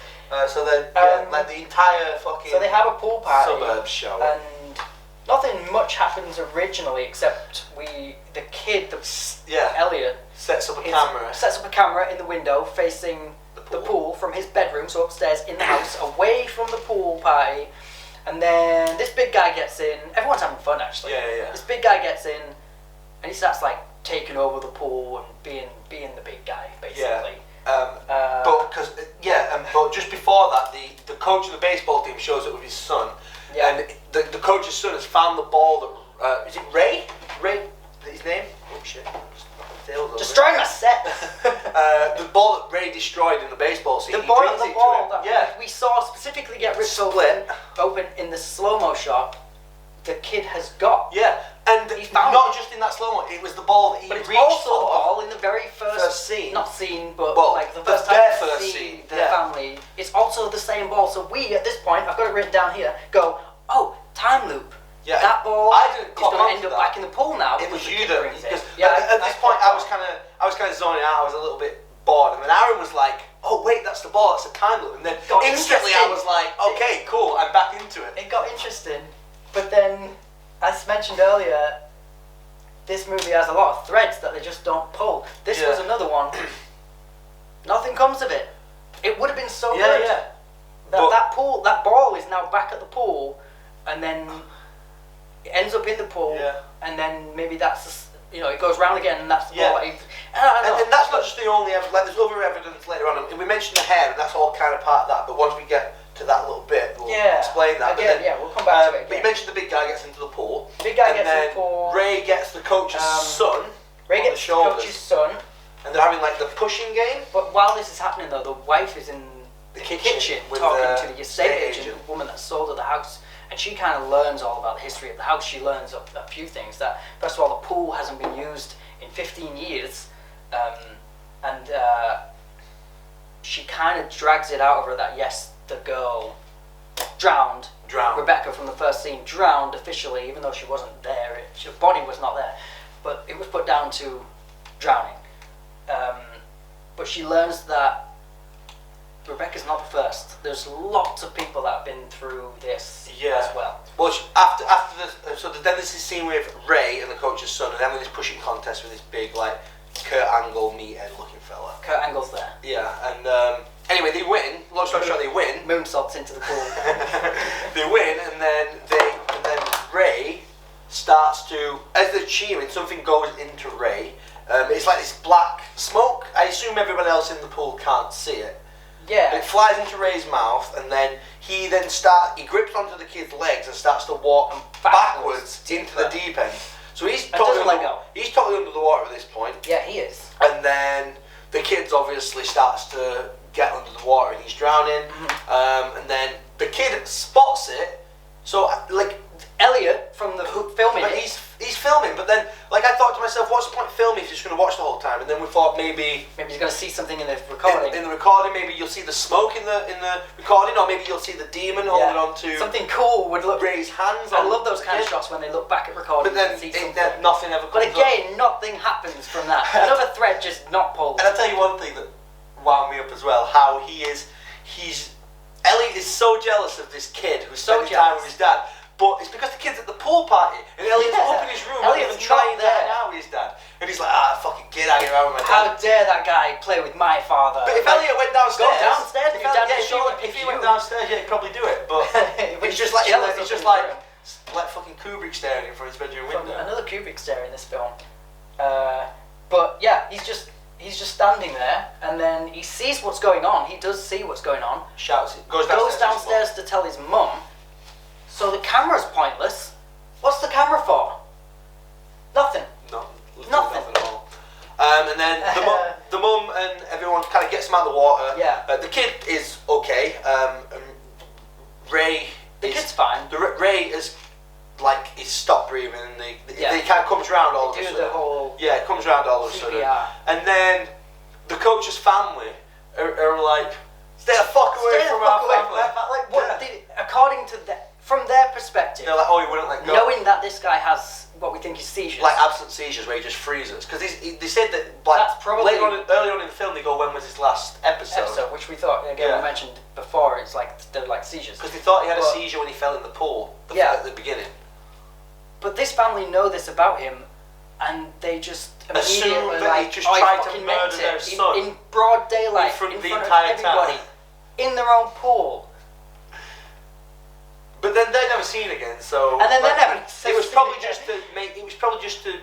So then, like the entire fucking. So they have a pool party. Suburbs show. And Nothing much happens originally except the kid, Elliot, sets up a camera in the window facing the pool from his bedroom, so upstairs in the house, away from the pool party. And then this big guy gets in. Everyone's having fun, actually. Yeah. This big guy gets in, and he starts like taking over the pool and being the big guy, basically. But just before that, the coach of the baseball team shows up with his son. Yeah. And the coach's son has found the ball that is it Ray? Ray, is that his name? Oh shit! Destroying my set. The ball that Ray destroyed in the baseball scene. The ball that we saw specifically get ripped open in the slow-mo shot. The kid has got. Yeah, and not just in that slow-mo. It was the ball that he reached for. But it's also the ball in the very first scene. Not scene, but like the first time first see scene. the family. It's also the same ball. So we, at this point, I've got it written down here. Go, oh, time loop. Yeah, that ball is going to end up back in the pool now. It was you that because at this point I was kind of zoning out. I was a little bit bored, and then Aaron was like, "Oh wait, that's the ball. That's a time loop." And then instantly I was like, "Okay, cool. I'm back into it." It got interesting, but then, as mentioned earlier, this movie has a lot of threads that they just don't pull. This was another one. Nothing comes of it. It would have been so good. Yeah. That ball is now back at the pool, and then it ends up in the pool, and then maybe that's it goes round again, and that's the ball. And that's not just the only evidence. Like there's other evidence later on. And we mentioned the hair, and that's all kind of part of that. But once we get to that little bit, we'll explain that. Again, we'll come back to it. But you mentioned the big guy gets into the pool. Big guy gets in the pool. Ray gets the coach's son. Ray gets the coach's son. And they're having like the pushing game. But while this is happening, though, the wife is in the kitchen talking to the estate agent, the woman that sold her the house. And she kind of learns all about the history of the house. She learns a few things. That, first of all, the pool hasn't been used in 15 years. And she kind of drags it out of her that, yes, the girl drowned. Rebecca from the first scene drowned officially, even though she wasn't there. Her body was not there. But it was put down to drowning. But she learns that Rebecca's not the first. There's lots of people that have been through this as well. Well, after this, so then there's this scene with Ray and the coach's son, and having this pushing contest with this big, like, Kurt Angle meathead looking fella. Kurt Angle's there. Yeah, and anyway, they win. Long story short, they win. Moonsaults into the pool. They win, and then Ray starts to, as they're cheering, something goes into Ray. It's like this black smoke. I assume everyone else in the pool can't see it. Yeah. It flies into Ray's mouth, and then he grips onto the kid's legs and starts to walk backwards into the deep end. So he's totally under the water at this point. Yeah, he is. And then the kid obviously starts to get under the water and he's drowning. Mm-hmm. And then the kid spots it. So like Elliot from the filming. But he's filming, but then like I thought to myself, what's the point of filming if you're just going to watch the whole time? And then we thought maybe he's going to see something in the recording. In the recording, maybe you'll see the smoke in the recording, or maybe you'll see the demon holding on to something cool. Would look Ray's hands. I love those kind of shots when they look back at recording. But then nothing ever comes up. But again, nothing happens from that. Another thread just not pulled. And I'll tell you one thing that wound me up as well. How Elliot is so jealous of this kid who's spending time with his dad. But it's because the kid's at the pool party and Elliot's up in his room not even trying to hang out with his dad. And he's like, fucking kid hanging around with my dad. How dare that guy play with my father? But if Elliot went downstairs... Go downstairs if your dad if he went downstairs, he'd probably do it. But it's just like fucking Kubrick staring in from his bedroom window. Another Kubrick stare in this film. But yeah, he's just standing there, and then he sees what's going on. He does see what's going on. Shouts it. Goes downstairs to tell his mum. So the camera's pointless. What's the camera for? Nothing. Nothing at all. And then the mum and everyone kind of gets him out of the water. Yeah. The kid is okay. Ray. The kid's fine. Ray is like he's stopped breathing. And he kind of comes round all of a sudden. The whole. Yeah, it comes round all of a sudden. And then the coach's family are like, stay the fuck away from our family. Like what? According to from their perspective, they're like, oh, he wouldn't let go. Knowing that this guy has what we think is seizures, like absent seizures, where he just freezes. Because they said that that's probably early on in the film they go, when was his last episode? Which we thought we mentioned before. It's like they're like seizures. Because they thought he had a seizure when he fell in the pool. At the beginning. But this family know this about him, and they just assume immediately that like, he just tried to fucking murder meant their it son in broad daylight, in front of the of entire everybody, town. in their own pool. But then they're never seen again. So And then like, they're never It was seen probably again. just to make. It was probably just to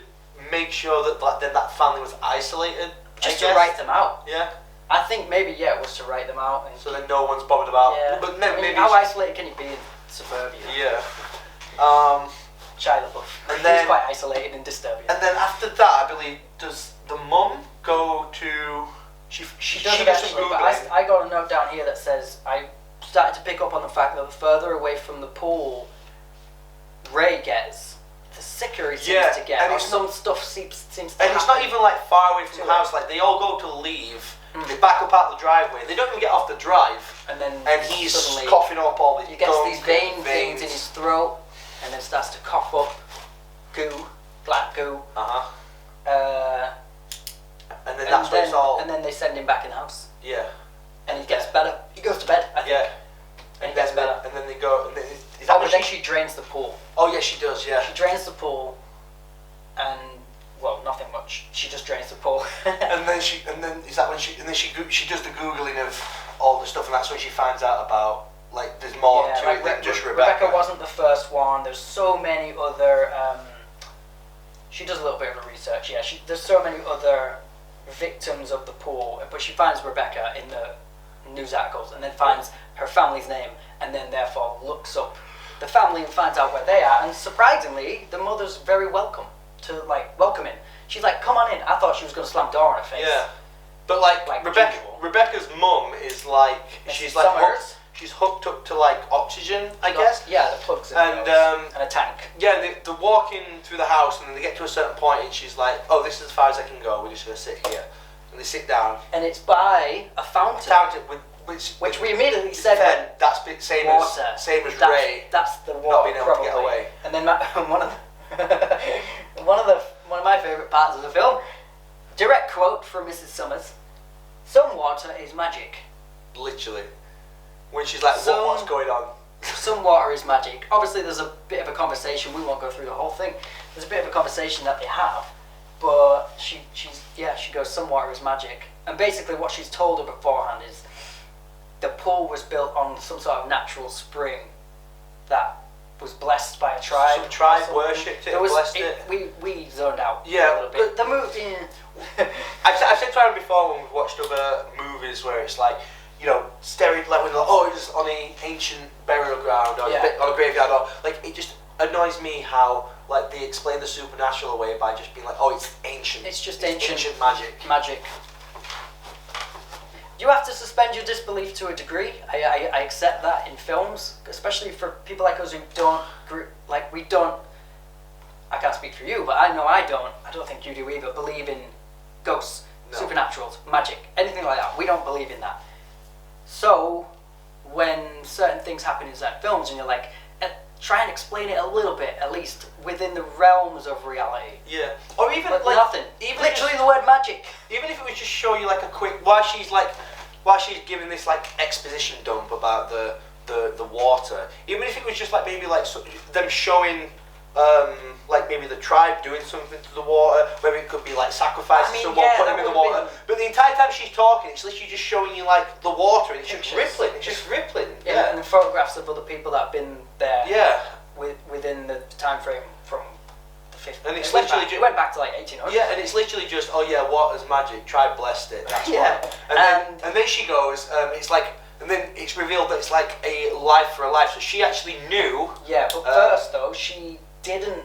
make sure that like, then that family was isolated. Just I to guess. write them out. Yeah. I think maybe it was to write them out. And So then no one's bothered about. yeah. But I mean, maybe. how isolated can you be in suburbia? Yeah. Shia LaBeouf. And He's then- quite isolated and disturbing. And then after that, I believe, does the mum go to? She does some eventually, but Googling. I got a note down here that says I started to pick up on the fact that the further away from the pool Ray gets, the sicker he seems to get. and Or it's some stuff seems to And happen. it's not even like far away from To the house. Like they all go to leave. They back up out the driveway. They don't even get off the drive. And then And he's suddenly coughing up all these. he gets gunk these and veins in his throat, and then starts to cough up goo, black goo. And then that's where it's all. And then they send him back in the house, Yeah. and he gets better. He goes to bed. I think. Yeah. And he gets better. And then they go. And then, is that Oh, when but then she drains the pool. Oh yeah, she does. Yeah. She drains the pool, and well, nothing much. She just drains the pool. And then is that when she does the googling of all the stuff, and that's when she finds out about like there's more to it than just Rebecca. Rebecca wasn't the first one. There's so many other. She does a little bit of research. Yeah, there's so many other victims of the pool, but she finds Rebecca in the news articles, and then finds her family's name, and then therefore looks up the family and finds out where they are. And surprisingly, the mother's very welcoming. She's like, "Come on in." I thought she was going to slam the door in her face. Yeah. But like usual. Rebecca's mum is like she's like Summers. she's hooked up to like oxygen, I guess. Yeah, the plugs in And, and a tank. Yeah, they're walking through the house, and then they get to a certain point, and she's like, "Oh, this is as far as I can go. We're just gonna sit here." And they sit down. And it's by a fountain. Fountain with Which we immediately said fed, that's same water. as That's, Ray That's the water. not being able probably. to get away. And then one of my favourite parts of the film, direct quote from Mrs. Summers: "Some water is magic." Literally, when she's like, what's going on?" Some water is magic. Obviously, there's a bit of a conversation. We won't go through the whole thing. There's a bit of a conversation that they have, but she goes, "Some water is magic," and basically what she's told her beforehand is the pool was built on some sort of natural spring that was blessed by a tribe. Some tribe or something. worshipped it, blessed it. We zoned out. Yeah, a little bit. The movie. I've said to Aaron before when we've watched other movies where it's like, you know, like when it's on an ancient burial ground or on a graveyard, or like it just annoys me how like they explain the supernatural away by just being like, oh, it's ancient. It's just ancient magic. Magic. You have to suspend your disbelief to a degree. I accept that in films, especially for people like us who don't we don't. I can't speak for you, but I know I don't think you do either. Believe in ghosts, supernaturals, magic, anything like that. We don't believe in that. So when certain things happen in certain films, and you're like, try and explain it a little bit, at least within the realms of reality. Yeah. Or even But like nothing. Even Literally the word magic. Even if it was just show you like a quick while she's giving this like exposition dump about the water. Even if it was just like maybe like them showing like maybe the tribe doing something to the water, whether it could be like sacrificing someone, putting them in the water. But the entire time she's talking, it's literally just showing you like the water, and it's just rippling. It's just rippling. Yeah, and photographs of other people that have been there. Yeah. Within the time frame from the 50s. And it's it went back to like 1800. Yeah, and it's literally just, oh yeah, water's magic. Tribe blessed it. That's Yeah. why. And then she goes. It's like. And then it's revealed that it's like a life for a life. So she actually knew. Yeah, but first though, she didn't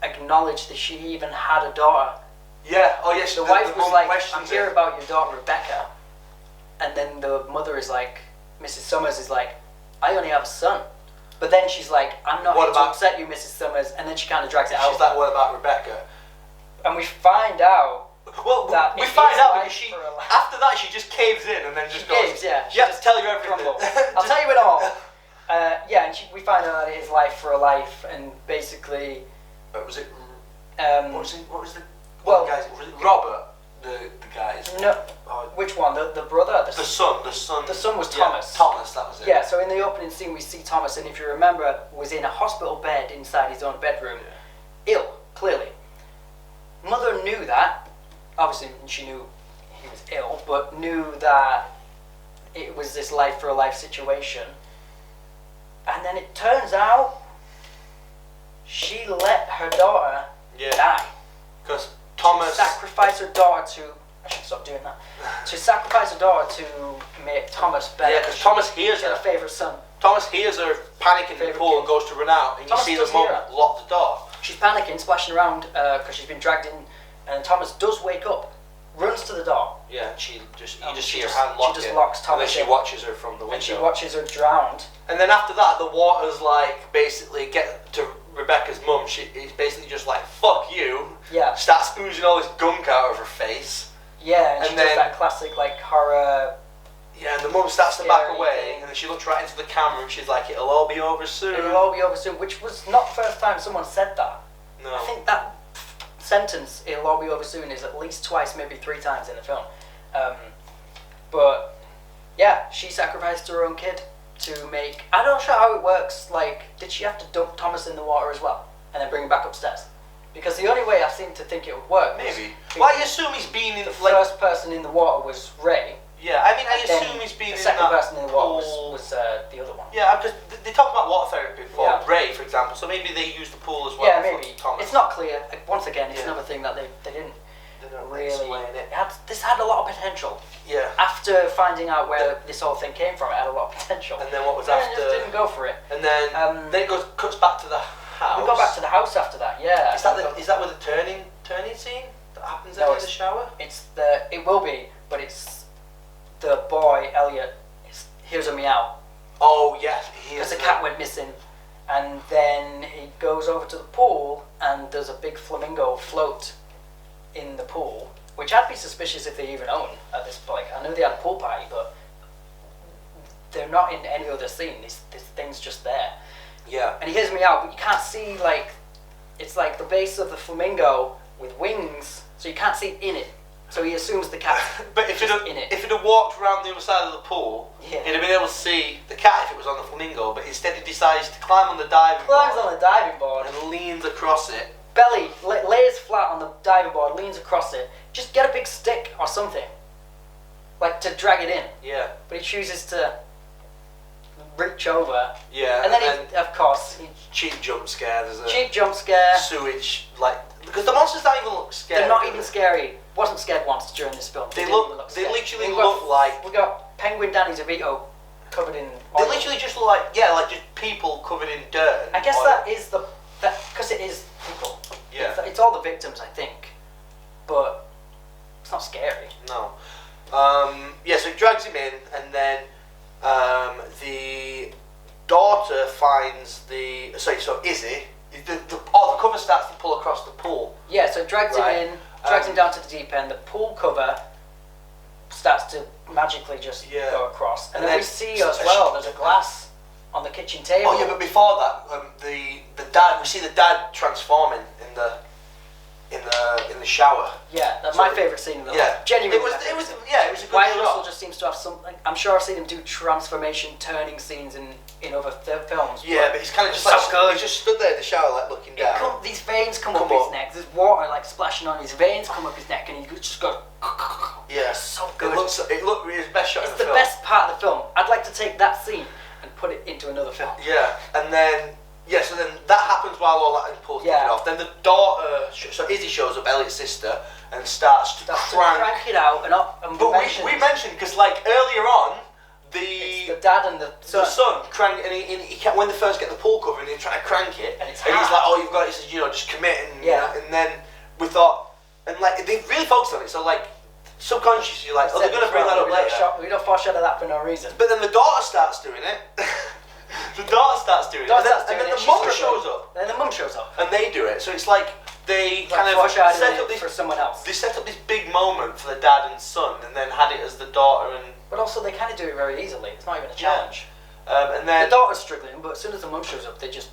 acknowledge that she even had a daughter. Yeah. Oh yes. The wife was like, "I'm it. here about your daughter Rebecca," and then the mother is like, Mrs. Summers is like, "I only have a son." But then she's like, "I'm not here to upset you, Mrs. Summers," and then she kind of drags it out. She's like, "What about Rebecca?" And we find out. Well, that we find out because after that she just caves in and then just goes. Caves, yeah. She just tell you everything. I'll tell you it all. And we find out that it is life for a life, and basically. Was it? What was the? Well, guys, was it Robert? the guys. No. Oh, Which one? The brother? the son. The son was Thomas. Thomas, that was it. Yeah, so in the opening scene we see Thomas, and if you remember, was in a hospital bed inside his own bedroom, ill, clearly. Mother knew that. Obviously, she knew he was ill, but knew that it was this life for a life situation. And then it turns out she let her daughter die. Because Thomas sacrificed her daughter to. I should stop doing that. To sacrifice her daughter to make Thomas better. Yeah, because Thomas hears her her. favourite son. Thomas hears her panicking in the pool and goes to run out, and Thomas you see the mum lock the door. She's panicking, splashing around because she's been dragged in, and Thomas does wake up, runs to the door. Yeah, and you just see her hand lock. She just locks Thomas and then she watches her from the window. And she watches her drowned. And then after that, the water's like basically get to Rebecca's mum. It's basically just like fuck you. Yeah. Starts oozing all this gunk out of her face. Yeah, and she does that classic like horror. Yeah, and the mum starts to back away, thing. and then she looks right into the camera, and she's like, "It'll all be over soon." It'll all be over soon, which was not the first time someone said that. No. I think that sentence, "It'll all be over soon," is at least twice, maybe 3 times in the film. But yeah, she sacrificed her own kid to make. I'm not sure how it works. Like, did she have to dump Thomas in the water as well, and then bring him back upstairs? Because the only way I seem to think it would work. Maybe. Well, I assume he's been in the first person in the water was Ray. Yeah, I mean, I assume he's been in that. The second person in the water was the other one. Yeah, because they talked about water therapy before, Yeah. Ray, for example, so maybe they used the pool as well. Yeah, maybe. Thomas. It's not clear. Once again, it's another thing that they didn't really explain it. This had a lot of potential. Yeah. After finding out where this whole thing came from, it had a lot of potential. And then what was and after? It just didn't go for it. And then it cuts back to the house. We got back to the house after that. Yeah. Is that where the turning scene that happens in the shower? It will be, but it's the boy Elliot hears a meow. Oh yes, because the cat went missing, and then he goes over to the pool, and there's a big flamingo float in the pool, which I'd be suspicious if they even own at this point. I know they had a pool party, but they're not in any other scene. This thing's just there. Yeah. And he hears me out, but you can't see, like, it's like the base of the flamingo with wings, so you can't see in it. So he assumes the cat. But if it had walked around the other side of the pool, he'd have been able to see the cat if it was on the flamingo. But instead, he decides to climb on the diving board. Climbs on the diving board and leans across it. Belly lays flat on the diving board, leans across it. Just get a big stick or something, like to drag it in. Yeah. But he chooses to reach over. Yeah. And then he, of course, cheap jump scare. There's a cheap jump scare. Sewage, like, because the monsters don't even look scary. They're not even scary. Wasn't scared once during this film. They literally look like. We got Penguin Danny DeVito covered in oil. They literally just look like just people covered in dirt. I guess that is because it is people. Yeah. It's all the victims, I think, but it's not scary. No. Yeah. So it drags him in, and then the daughter finds So Izzy. The cover starts to pull across the pool. Yeah, so it drags him in, drags him down to the deep end. The pool cover starts to magically just go across, and then we see as well. There's a glass on the kitchen table. Oh yeah, but before that, the dad. We see the dad transforming in the shower. Yeah, that's my favourite scene in the film. Genuinely. It was a good Wyatt shot. Russell just seems to have some. I'm sure I've seen him do transformation turning scenes in other films. Yeah, but he's kind of just he just stood there in the shower, like looking down. These veins come up his neck. There's water like splashing on his veins. Come up his neck, and he just goes. Yeah, it's so good. It looked his best shot. It's the best part of the film. I'd like to take that scene and put it into another film. Yeah, and then. Yeah, so then that happens while all that impulse kicking off. Then the daughter, so Izzy shows up, Elliot's sister, and starts to crank it out. But we mentioned, because like earlier on, it's the dad and the son crank, and he can't, when they first get the pool cover, and they try to crank it, and he's like, "Oh, you've got it." He says, just commit, and and then we thought, and like they really focused on it. So like subconsciously, you're like, "Oh, they're gonna bring that up later." We don't foreshadow that for no reason. But then the daughter starts doing it. The daughter starts doing it, and then the mum shows up. And then the mum shows up, and they do it. So it's like they kind of set up this for someone else. They set up this big moment for the dad and son, and then had it as the daughter and. But also, they kind of do it very easily. It's not even a challenge. And then the daughter's struggling, but as soon as the mum shows up, they just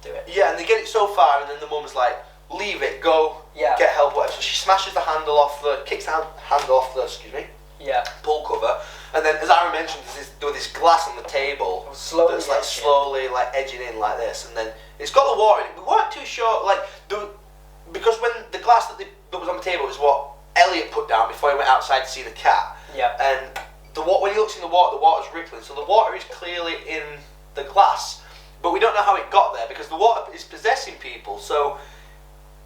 do it. Yeah, and they get it so far, and then the mum's like, leave it, go, Yeah. get help, whatever. So she smashes the handle off kicks the handle off the, Yeah. pool cover, and then as Aaron mentioned, there was this glass on the table Slowly that's like edging. slowly like edging in like this, and then it's got the water in it. We weren't too sure, like, because when the glass that was on the table was what Elliot put down before he went outside to see the cat. Yeah. And when he looks in the water's rippling, so the water is clearly in the glass, but we don't know how it got there because the water is possessing people. So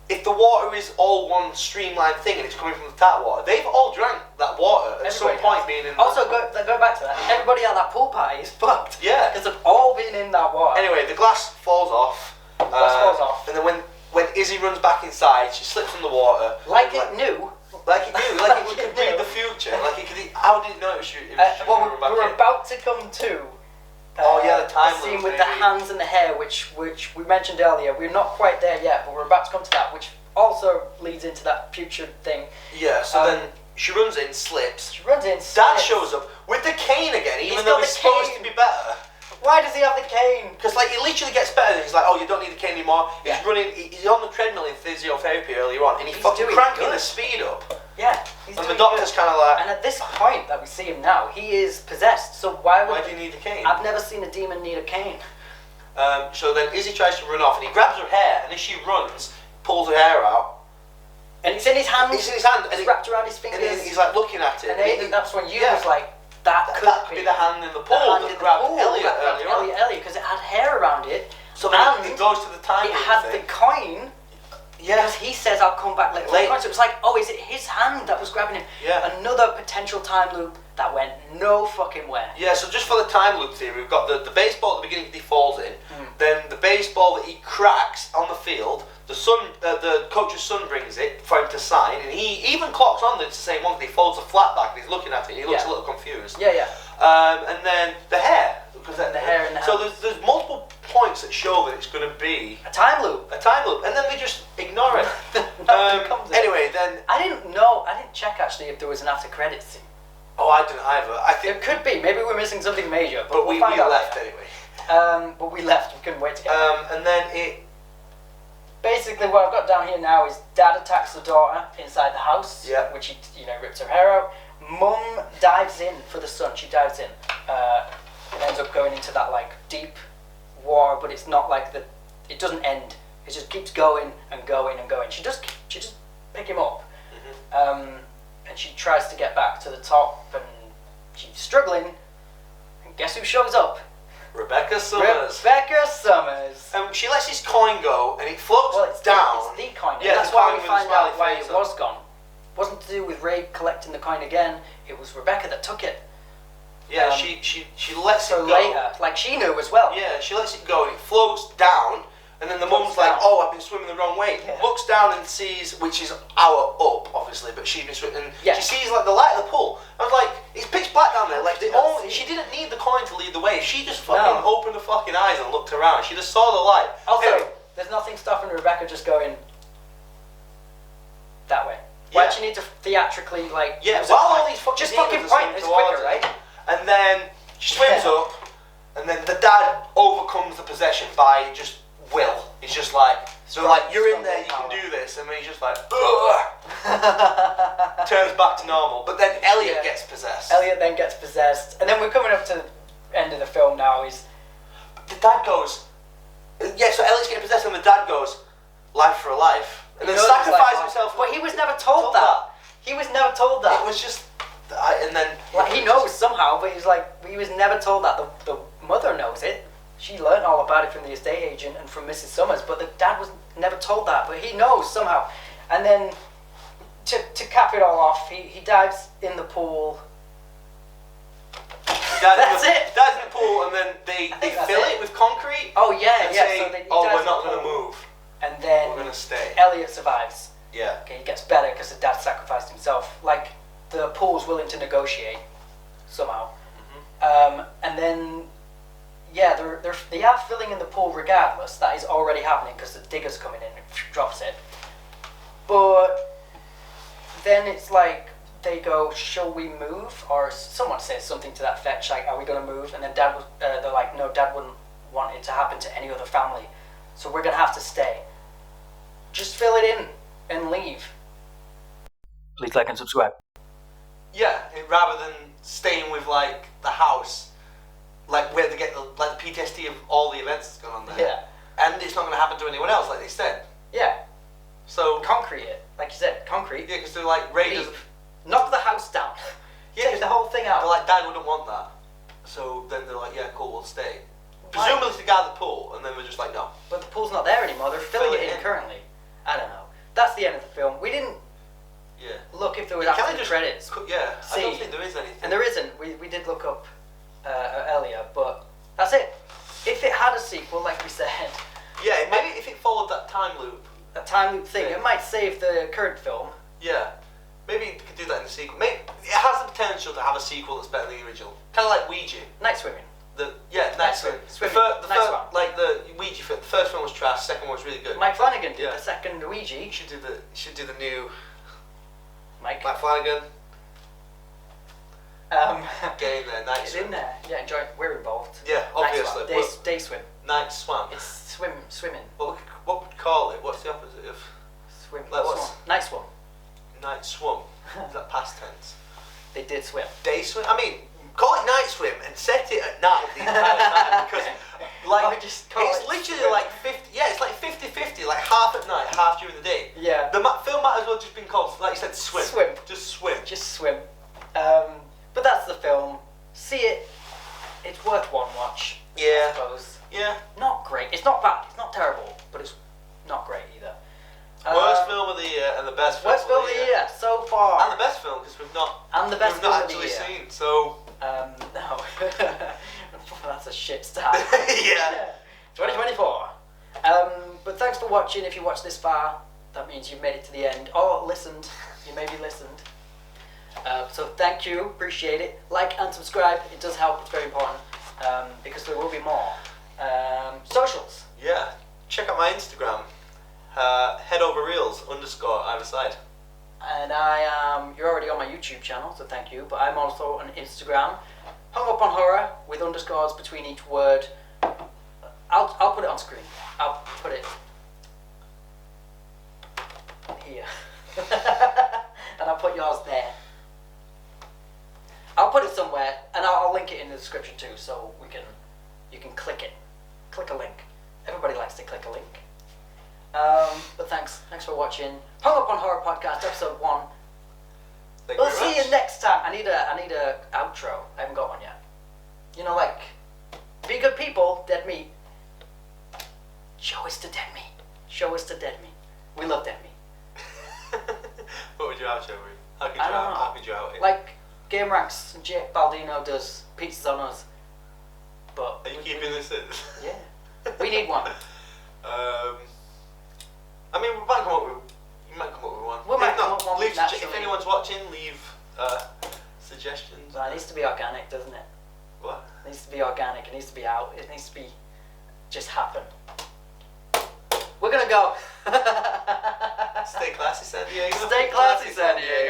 if the water is all one streamlined thing and it's coming from the tap water, they've all drank that water at some point being in. Also, go back to that. Everybody at that pool party is fucked. Yeah. Because they've all been in that water. Anyway, the glass falls off. Falls off. And then when Izzy runs back inside, she slips in the water. Like it knew. Like it knew. Like it could read the future. Like it could. How did it know it was shooting? Well, we're about to come to. The time the scene loop, with the maybe. hands and the hair, which we mentioned earlier. We're not quite there yet, but we're about to come to that, which also leads into that future thing. Yeah. So then she runs in, slips. She runs in. Dad slips. shows up with the cane again, even He's though got he's the supposed cane. to be better. Why does he have the cane? Because like he literally gets better. He's like, oh, you don't need the cane anymore. Yeah. He's running. He's on the treadmill in physiotherapy earlier on, and he's He's fucking doing cranking good. the speed up. Yeah. He's And doing the doctor's good. kind of like, And at this point that we see him now, he is possessed. So why why would do you need the cane? I've never seen a demon need a cane. So then Izzy tries to run off, and he grabs her hair, and as she runs, pulls her hair out. And it's in his hand. It's in his hand, and It's he- wrapped around his fingers. And he's like looking at it. And Aidan, that's when you Yeah. was like, that could That could be the hand in the pool hand that in the grabbed pool Elliot that grabbed earlier on. because it had hair around it. So and then it goes to the time it loop had thing. the coin. Yeah. Because he says, I'll come back later. Late. So it was like, oh, is it his hand that was grabbing him? Yeah. Another potential time loop that went no fucking where. Yeah, so just for the time loop theory, we've got the baseball at the beginning that he falls in, then the baseball that he cracks on the field, the coach's son brings it for him to sign, and he even clocks on that it's the same one, he folds the flat back and he's looking at it and he looks a little confused. Yeah, yeah. And then the hair. Because The hair in the So hands. there's multiple points that show that it's going to be A time loop. a time loop, and then they just ignore it. Nothing comes in. Anyway, then... I didn't check actually if there was an after credits scene. Oh, I didn't either. I think... It could be. Maybe we're missing something major, but, But we'll we find out left later. anyway. But we left. We couldn't wait to get back. And then it... Basically, what I've got down here now is Dad attacks the daughter inside the house, Yeah. which he rips her hair out. Mum dives in for the son. She dives in. It ends up going into that like deep war, but it's not like it doesn't end. It just keeps going and going and going. She just pick him up, and she tries to get back to the top, and she's struggling. And guess who shows up? Rebecca Summers. Rebecca Summers. She lets his coin go, and it floats Well, it's down. It's the coin. Yeah, And that's the why coin we with the find out smiley why face it on. was gone. It wasn't to do with Ray collecting the coin again. It was Rebecca that took it. Yeah, she lets So it go. later, like she knew as well. Yeah, she lets it go, and it floats down. And then the mum's Floats like, down. "Oh, I've been swimming the wrong way." Yeah. Looks down and sees, which is hour up, obviously, but she's been swimming. And Yeah. she sees like the light of the pool. I was like, "It's pitch black down there." Like She does see she it. didn't need the coin to lead the way. She just fucking No. opened her fucking eyes and looked around. She just saw the light. Also, Anyway, there's nothing stopping Rebecca just going that way. Why Yeah. don't you need to theatrically like? yeah. use a While all point? these fucking just demons fucking are point. swimming It's towards quicker, her. right? And then she swims Yeah. up, and then the dad overcomes the possession by just will. He's just like, so like, you're in there, you can do this, and then he's just like, ugh, turns back to normal. But then Elliot Yeah. gets possessed. Elliot then gets possessed, and then we're coming up to the end of the film now. The dad goes, yeah, so Elliot's getting possessed, and the dad goes, life for a life. And then He knows it's sacrifices like- himself. But he was never told that. He was never told that. It was just, and then... Like, he knows somehow, but he's like, he was never told that. The mother knows it. She learned all about it from the estate agent and from Mrs. Summers, but the dad was never told that, but he knows somehow. And then, to cap it all off, he dives in the pool. That's it. Dad's in the pool, and then they think that's fill it. it with concrete. Oh, yeah, and yeah. say, So he oh, dives we're in not the going to pool. move. And then We're going to stay. Elliot survives. Yeah. Okay, he gets better because the dad sacrificed himself. Like, the pool's willing to negotiate somehow. And then, yeah, they are filling in the pool regardless. That is already happening because the digger's coming in and drops it. But then it's like they go, "Shall we move?" Or someone says something to that effect, like, "Are we going to move?" And then they're like, "No, Dad wouldn't want it to happen to any other family, so we're going to have to stay." just fill it in and leave. Please like and subscribe. Yeah, rather than staying with like the house, like where they get the PTSD of all the events that's gone on there. Yeah. And it's not going to happen to anyone else, like they said. Yeah. So concrete it, like you said, concrete. Yeah, because they're like raiders. Knock the house down. Yeah, take the whole thing out. They're like, Dad wouldn't want that. So then they're like, yeah, cool, we'll stay. Presumably to guard the pool, and then we're just like, no. But the pool's not there anymore. They're filling it in currently. I don't know. That's the end of the film. We didn't. Yeah. Look if there was after the credits. Yeah. I don't think there is anything. And there isn't. We did look up earlier, but that's it. If it had a sequel, like we said. Yeah, maybe if it followed that time loop. That time loop thing, it might save the current film. Yeah. Maybe you could do that in the sequel. Maybe it has the potential to have a sequel that's better than the original. Kind of like Ouija. Night swimming. Night swimming. The nice one. Like the Ouija film. The first film was trash. The second one was really good. Mike Flanagan did the second Ouija. You should do the new. Mike Flanagan. Get in there. Night swim. Get in there. Yeah, enjoy it. We're involved. Yeah, obviously. Day swim. Night swam. It's swimming. What would we call it? What's the opposite of swim? What's night swim. Night swim. Is that past tense? They did swim. Day swim. I mean, call it night swim and set it at night the entire time because, like, it's literally like 50. Yeah, it's like 50-50. Like half at night, half during the day. Yeah. The film might as well just been called, like you said, swim. Swim. Just swim. Just swim. But that's the film. See it. It's worth one watch. Yeah. I suppose. Yeah. Not great. It's not bad. It's not terrible, but it's not great either. Worst film of the year and the best film. Worst film of the year so far. And the best film because we've not. And the best film of the actually year. seen. So. No. That's a shit start. Yeah. 2024. But thanks for watching. If you watched this far, that means you've made it to the end or listened. You maybe listened. So thank you. Appreciate it. Like and subscribe. It does help. It's very important because there will be more. Socials. Yeah. Check out my Instagram. Headoverreels _ either side. And you're already on my YouTube channel, so thank you. But I'm also on Instagram, Hung Up on Horror with underscores between each word. I'll put it on screen. I'll put it here, and I'll put yours there. I'll put it somewhere, and I'll link it in the description too, so you can click it. Click a link. Everybody likes to click a link. But thanks for watching. Hung Up on Horror Podcast, episode 1. We'll see you next time. I need a outro. I haven't got one yet. You know, like, be good people, dead meat. Show us to dead meat. Show us to dead meat. We love dead meat. What would your outro be? How could you out it? Like Game Ranks and Jake Baldino does Pizzas on Us. But are you keeping this in? Yeah. We need one. I mean, you might come up with one. If anyone's watching, leave suggestions. Well, it needs to be organic, doesn't it? What? It needs to be organic. It needs to be out. It needs to be just happen. We're gonna go. Stay classy, San Diego. Stay classy, San Diego.